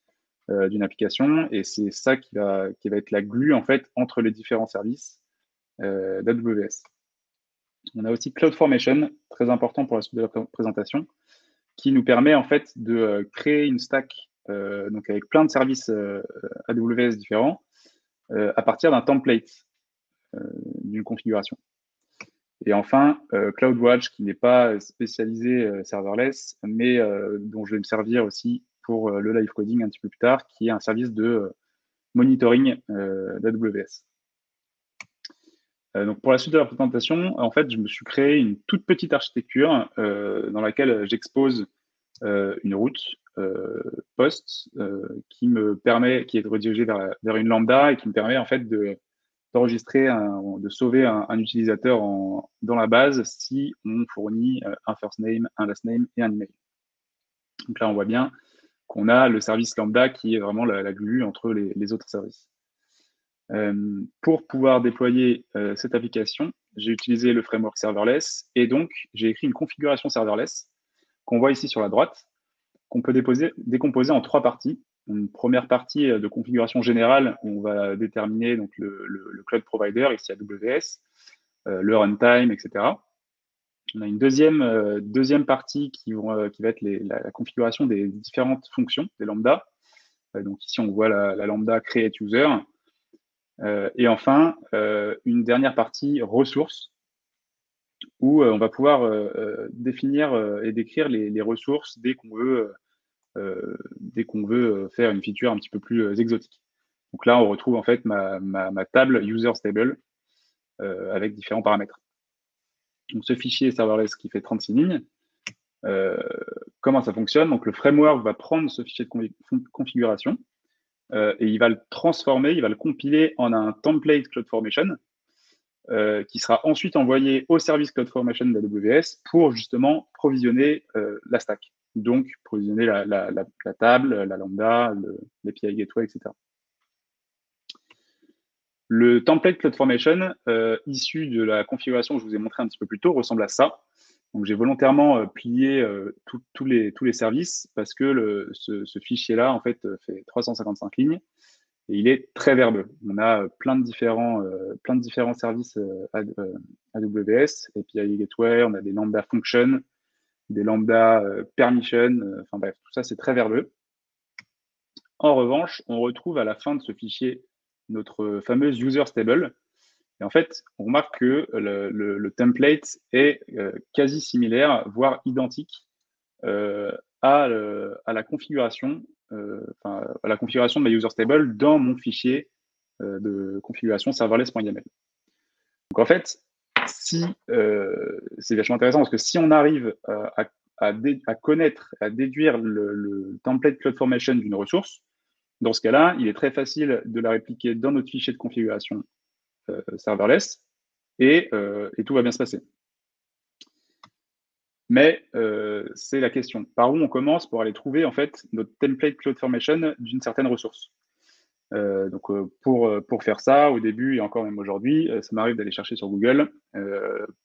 d'une application, et c'est ça qui va être la glue en fait entre les différents services d'AWS. On a aussi CloudFormation, très important pour la suite de la présentation, qui nous permet en fait de créer une stack donc avec plein de services AWS différents à partir d'un template d'une configuration. Et enfin, CloudWatch, qui n'est pas spécialisé serverless, mais dont je vais me servir aussi pour le live coding un petit peu plus tard, qui est un service de monitoring d'AWS. Donc pour la suite de la présentation, en fait, je me suis créé une toute petite architecture dans laquelle j'expose une route post qui est redirigée vers une lambda et qui me permet en fait d'enregistrer, de sauver un utilisateur dans la base si on fournit un first name, un last name et un email. Donc là, on voit bien qu'on a le service lambda qui est vraiment la glue entre les autres services. Pour pouvoir déployer cette application, j'ai utilisé le framework serverless et donc j'ai écrit une configuration serverless qu'on voit ici sur la droite, qu'on peut décomposer en 3 parties. Une première partie de configuration générale où on va déterminer donc le cloud provider, ici AWS, le runtime, etc. On a une deuxième partie qui va être la configuration des différentes fonctions des lambda. Donc ici, on voit la lambda create user. Et enfin, une dernière partie ressources où on va pouvoir définir et décrire les ressources dès qu'on veut faire une feature un petit peu plus exotique. Donc là, on retrouve en fait ma table user stable avec différents paramètres. Donc ce fichier serverless qui fait 36 lignes, comment ça fonctionne? Donc le framework va prendre ce fichier de configuration et il va le transformer, il va le compiler en un template CloudFormation qui sera ensuite envoyé au service CloudFormation d'AWS pour justement provisionner la stack. Donc, provisionner la table, la lambda, l'API Gateway, etc. Le template CloudFormation, issu de la configuration que je vous ai montré un petit peu plus tôt, ressemble à ça. Donc, j'ai volontairement plié tous les services parce que ce fichier-là, en fait, fait 355 lignes et il est très verbeux. On a plein de différents services AWS, API Gateway, on a des lambda functions, des lambda permission, enfin bref, tout ça c'est très verbeux. En revanche, on retrouve à la fin de ce fichier notre fameuse user stable. Et en fait, on remarque que le template est quasi similaire, voire identique à la configuration, à la configuration de ma user stable dans mon fichier de configuration serverless.yaml. Donc en fait, c'est vachement intéressant parce que si on arrive à connaître, à déduire le template CloudFormation d'une ressource, dans ce cas-là, il est très facile de la répliquer dans notre fichier de configuration serverless et tout va bien se passer. Mais c'est la question. Par où on commence pour aller trouver en fait notre template CloudFormation d'une certaine ressource? Donc pour faire ça, au début et encore même aujourd'hui, ça m'arrive d'aller chercher sur Google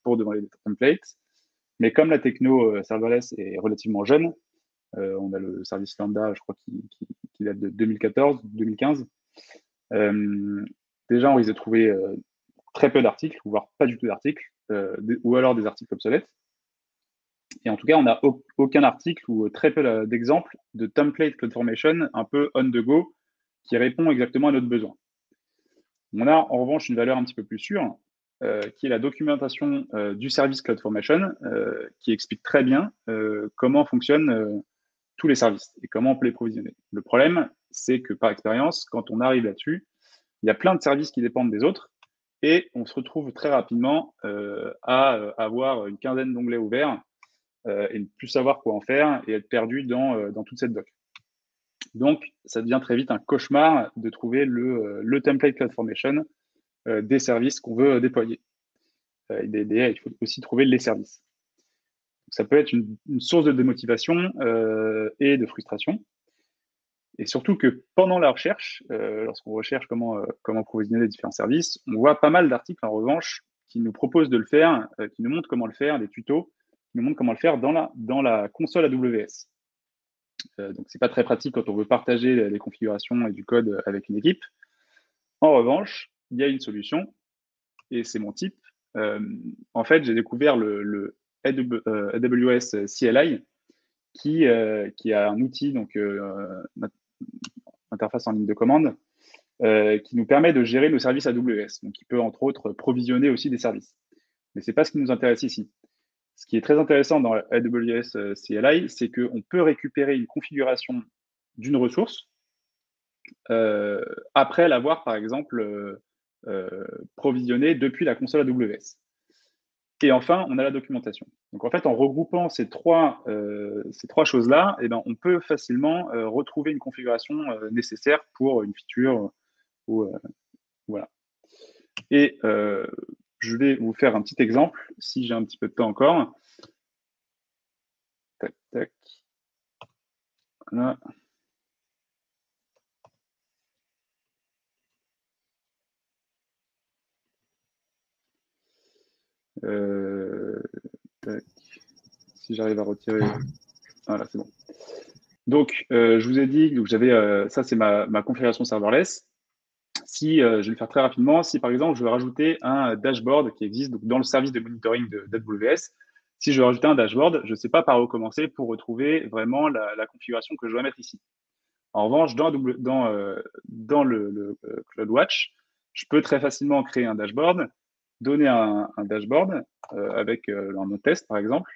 pour demander des templates. Mais comme la techno serverless est relativement jeune, on a le service Lambda, je crois, qui date de 2014, 2015. Déjà, on risque de trouver très peu d'articles, voire pas du tout d'articles, ou alors des articles obsolètes. Et en tout cas, on n'a aucun article ou très peu d'exemples de template CloudFormation un peu on the go qui répond exactement à notre besoin. On a en revanche une valeur un petit peu plus sûre, qui est la documentation du service CloudFormation, qui explique très bien comment fonctionne tous les services et comment on peut les provisionner. Le problème, c'est que par expérience, quand on arrive là-dessus, il y a plein de services qui dépendent des autres et on se retrouve très rapidement à avoir une quinzaine d'onglets ouverts et ne plus savoir quoi en faire et être perdu dans toute cette doc. Donc, ça devient très vite un cauchemar de trouver le template CloudFormation des services qu'on veut déployer. Il faut aussi trouver les services. Ça peut être une source de démotivation et de frustration. Et surtout que pendant la recherche, lorsqu'on recherche comment provisionner les différents services, on voit pas mal d'articles en revanche qui nous proposent de le faire, qui nous montrent comment le faire, des tutos, qui nous montrent comment le faire dans la console AWS. Donc, c'est pas très pratique quand on veut partager les configurations et du code avec une équipe. En revanche, il y a une solution, et c'est mon type. En fait, j'ai découvert le AWS CLI, qui a un outil, donc interface en ligne de commande, qui nous permet de gérer nos services AWS. Donc, il peut entre autres provisionner aussi des services. Mais c'est pas ce qui nous intéresse ici. Ce qui est très intéressant dans AWS CLI, c'est qu'on peut récupérer une configuration d'une ressource après l'avoir, par exemple, provisionnée depuis la console AWS. Et enfin, on a la documentation. Donc, en fait, en regroupant ces trois choses-là, eh ben, on peut facilement retrouver une configuration nécessaire pour une feature. Voilà. Et je vais vous faire un petit exemple, si j'ai un petit peu de temps encore. Tac, tac. Voilà. Tac. Si j'arrive à retirer. Voilà, c'est bon. Donc, je vous ai dit, donc j'avais, ça c'est ma configuration serverless. Si, je vais le faire très rapidement, si par exemple je veux rajouter un dashboard qui existe donc, dans le service de monitoring d'AWS, si je veux rajouter un dashboard, je ne sais pas par où commencer pour retrouver vraiment la configuration que je dois mettre ici. En revanche, dans le CloudWatch, je peux très facilement créer un dashboard, donner un dashboard avec un mot test par exemple,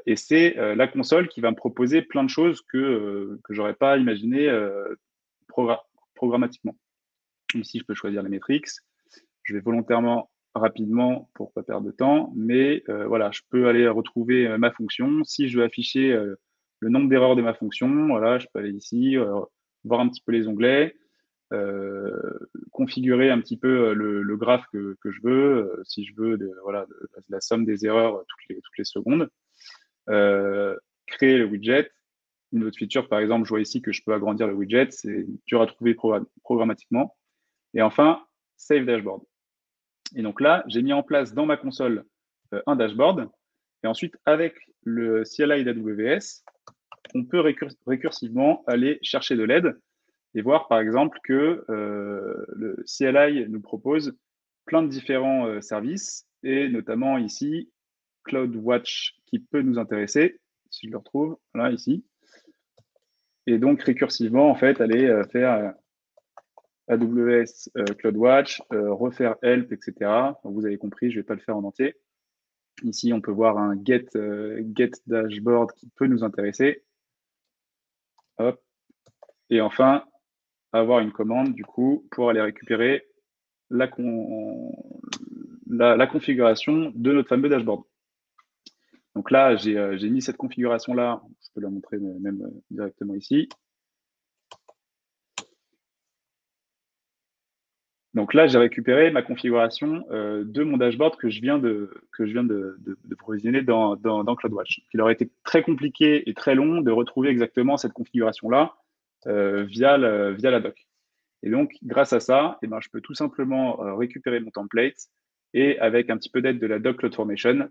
et c'est la console qui va me proposer plein de choses que je n'aurais pas imaginé programmatiquement. Ici, je peux choisir les métriques. Je vais volontairement rapidement pour ne pas perdre de temps, mais voilà, je peux aller retrouver ma fonction. Si je veux afficher le nombre d'erreurs de ma fonction, voilà, je peux aller ici, voir un petit peu les onglets, configurer un petit peu le graphe que je veux, si je veux la somme des erreurs toutes les secondes, créer le widget. Une autre feature, par exemple, je vois ici que je peux agrandir le widget, c'est dur à trouver programmatiquement. Et enfin, Save Dashboard. Et donc là, j'ai mis en place dans ma console un dashboard. Et ensuite, avec le CLI d'AWS, on peut récursivement aller chercher de l'aide et voir, par exemple, que le CLI nous propose plein de différents services, et notamment ici, CloudWatch qui peut nous intéresser, si je le retrouve, là, ici. Et donc, récursivement, en fait, aller faire AWS CloudWatch, refaire help, etc. Donc, vous avez compris, je ne vais pas le faire en entier. Ici, on peut voir un get dashboard qui peut nous intéresser. Hop. Et enfin, avoir une commande, du coup, pour aller récupérer la configuration de notre fameux dashboard. Donc là, j'ai mis cette configuration-là. Je peux la montrer même directement ici. Donc là, j'ai récupéré ma configuration de mon dashboard que je viens de provisionner dans CloudWatch. Il aurait été très compliqué et très long de retrouver exactement cette configuration-là via la doc. Et donc, grâce à ça, eh ben, je peux tout simplement récupérer mon template et avec un petit peu d'aide de la doc CloudFormation,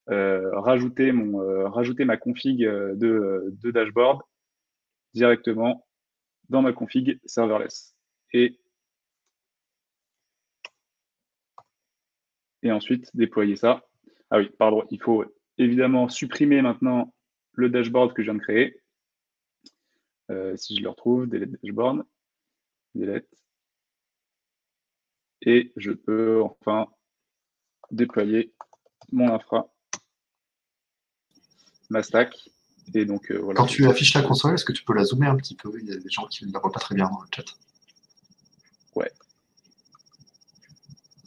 rajouter ma config de dashboard directement dans ma config serverless. Et ensuite déployer ça. Ah oui, pardon, il faut évidemment supprimer maintenant le dashboard que je viens de créer. Si je le retrouve, delete dashboard, delete. Et je peux enfin déployer mon infra, ma stack. Et donc, voilà. Quand tu affiches la console, est-ce que tu peux la zoomer un petit peu? Il y a des gens qui ne la voient pas très bien dans le chat. Ouais.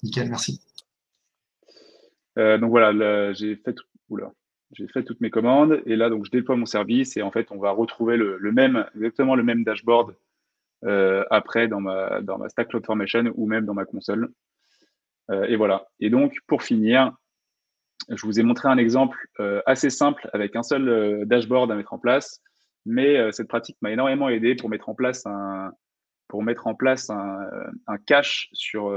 Nickel, merci. Donc voilà, j'ai fait toutes mes commandes et là donc je déploie mon service et en fait on va retrouver exactement le même dashboard après dans ma Stack CloudFormation ou même dans ma console. Et voilà. Et donc pour finir, je vous ai montré un exemple assez simple avec un seul dashboard à mettre en place, mais cette pratique m'a énormément aidé pour mettre en place un cache sur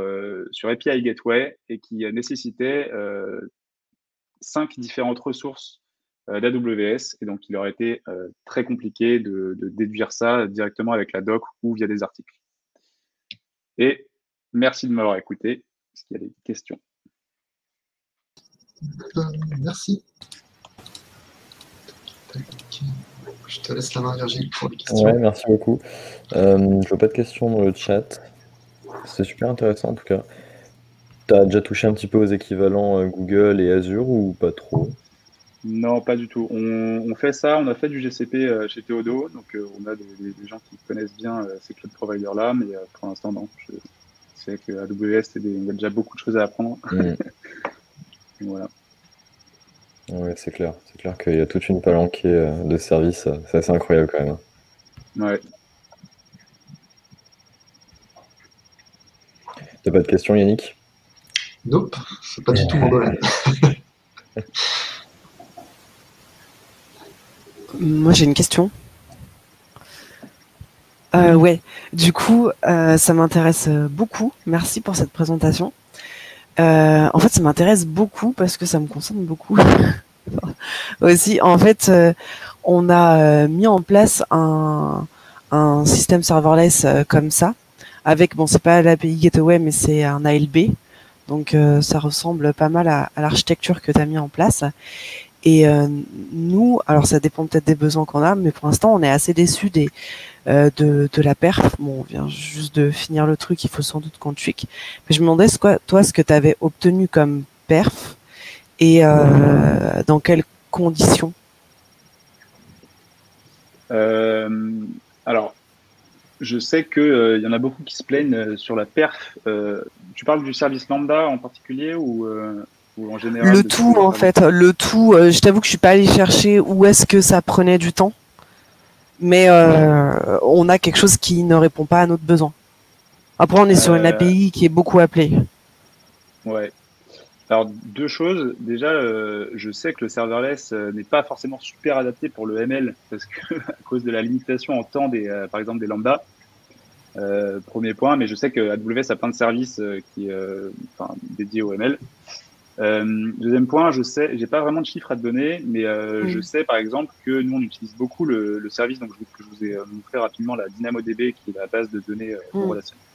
API Gateway et qui nécessitait 5 différentes ressources d'AWS. Et donc, il aurait été très compliqué de déduire ça directement avec la doc ou via des articles. Et merci de m'avoir écouté. Est-ce qu'il y a des questions? Merci. Je te laisse la main, Virgile, pour les questions. Ouais, merci beaucoup. Je vois pas de questions dans le chat. C'est super intéressant en tout cas. Tu as déjà touché un petit peu aux équivalents Google et Azure ou pas trop? Non, pas du tout. On fait ça, on a fait du GCP chez Théodo, donc on a des gens qui connaissent bien ces cloud providers-là, mais pour l'instant, non. Je sais que AWS, il y a déjà beaucoup de choses à apprendre. Voilà. Ouais, c'est clair. C'est clair qu'il y a toute une palanquée de services. C'est assez incroyable quand même. Ouais. T'as pas de questions, Yannick? Nope, c'est pas du tout mon domaine. Moi, j'ai une question. Ouais, du coup, ça m'intéresse beaucoup. Merci pour cette présentation. En fait, ça m'intéresse beaucoup parce que ça me concerne beaucoup. Aussi, en fait, on a mis en place un système serverless comme ça, avec, bon, c'est pas l'API Gateway, mais c'est un ALB. Donc, ça ressemble pas mal à l'architecture que tu as mis en place. Et nous, alors ça dépend peut-être des besoins qu'on a, mais pour l'instant, on est assez déçus de la perf. Bon, on vient juste de finir le truc, il faut sans doute qu'on tweak. Mais je me demandais, toi, ce que tu avais obtenu comme perf et dans quelles conditions? Alors, je sais qu'il y en a beaucoup qui se plaignent sur la perf. Tu parles du service lambda en particulier ou en général? Le tout, en fait. Le tout, je t'avoue que je suis pas allée chercher où est-ce que ça prenait du temps. Mais on a quelque chose qui ne répond pas à notre besoin. Après, on est sur une API qui est beaucoup appelée. Ouais. Alors, deux choses. Déjà, je sais que le serverless n'est pas forcément super adapté pour le ML parce que à cause de la limitation en temps par exemple, des lambda. Premier point, mais je sais que AWS a plein de services dédiés au ML. Deuxième point, je sais, j'ai pas vraiment de chiffres à te donner, mais je sais par exemple que nous on utilise beaucoup le service que je vous ai montré rapidement, la DynamoDB, qui est la base de données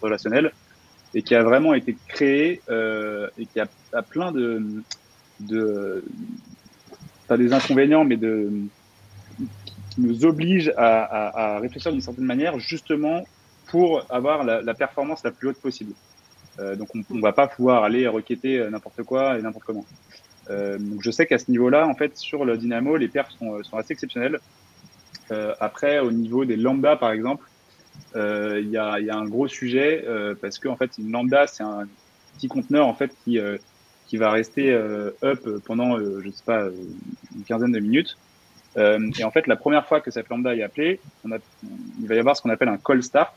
relationnelles, et qui a vraiment été créée et qui a plein pas des inconvénients, mais qui nous oblige à réfléchir d'une certaine manière, justement pour avoir la performance la plus haute possible. Donc, on va pas pouvoir aller requêter n'importe quoi et n'importe comment. Donc, je sais qu'à ce niveau-là, en fait, sur le Dynamo, les perfs sont assez exceptionnels. Après, au niveau des lambda, par exemple, il y a un gros sujet parce que en fait, une lambda, c'est un petit conteneur en fait qui va rester up pendant, je sais pas, une quinzaine de minutes. Et en fait, la première fois que cette lambda est appelée, il va y avoir ce qu'on appelle un call start.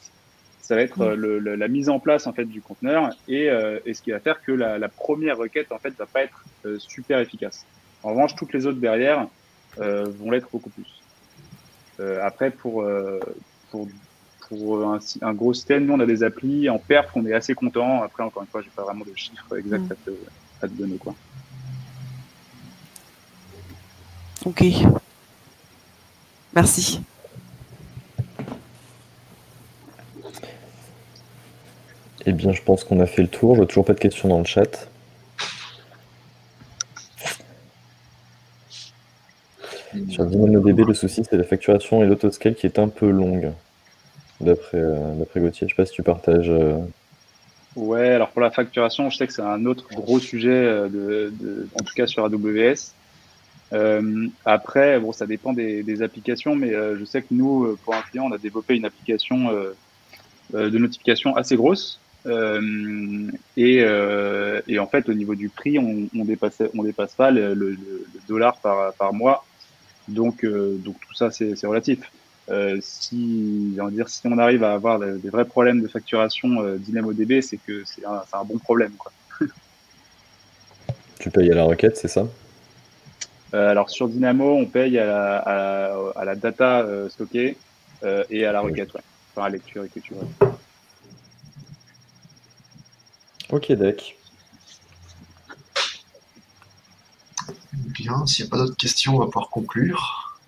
Ça va être la mise en place en fait du conteneur et ce qui va faire que la première requête en fait va pas être super efficace. En revanche, toutes les autres derrière vont l'être beaucoup plus. Après, pour un gros système, nous on a des applis en perf, on est assez content. Après, encore une fois, j'ai pas vraiment de chiffres exacts à te donner quoi. Ok. Merci. Eh bien, je pense qu'on a fait le tour. Je vois toujours pas de questions dans le chat. Sur DynamoDB, le souci, c'est la facturation et l'autoscale qui est un peu longue, d'après Gauthier. Je sais pas si tu partages. Ouais, alors pour la facturation, je sais que c'est un autre gros sujet, en tout cas sur AWS. Après, bon, ça dépend des applications, mais je sais que nous, pour un client, on a développé une application de notification assez grosse. Et en fait, au niveau du prix, on dépasse pas le dollar par mois. Donc tout ça, c'est relatif. Si, on va dire, si on arrive à avoir des vrais problèmes de facturation DynamoDB, c'est que c'est un bon problème, quoi. Tu payes à la requête, c'est ça? Alors sur Dynamo, on paye à la data stockée et à la Ouais. requête, ouais. Enfin, à lecture, écriture. Ouais. Ok, Deck. Bien, s'il n'y a pas d'autres questions, on va pouvoir conclure.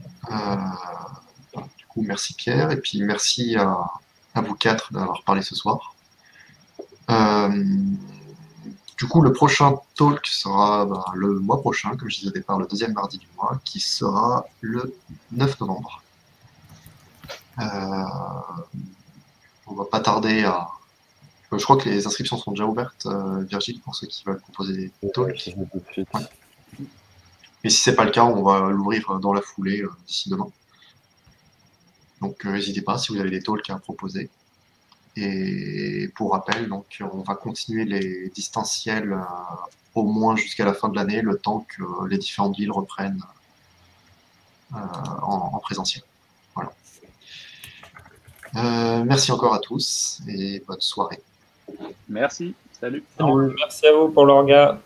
Du coup, merci Pierre, et puis merci à vous quatre d'avoir parlé ce soir. Du coup, le prochain talk sera le mois prochain, comme je disais au départ, le deuxième mardi du mois, qui sera le 9 novembre. On va pas tarder à... Je crois que les inscriptions sont déjà ouvertes, Virgile, pour ceux qui veulent proposer des Ouais, talks. je le dis tout de suite. Ouais. Et si c'est pas le cas, on va l'ouvrir dans la foulée d'ici demain. Donc n'hésitez pas si vous avez des talks à proposer. Et pour rappel, donc, on va continuer les distanciels au moins jusqu'à la fin de l'année, le temps que les différentes villes reprennent en présentiel. Voilà. Merci encore à tous et bonne soirée. Merci, salut. Merci à vous pour l'orga.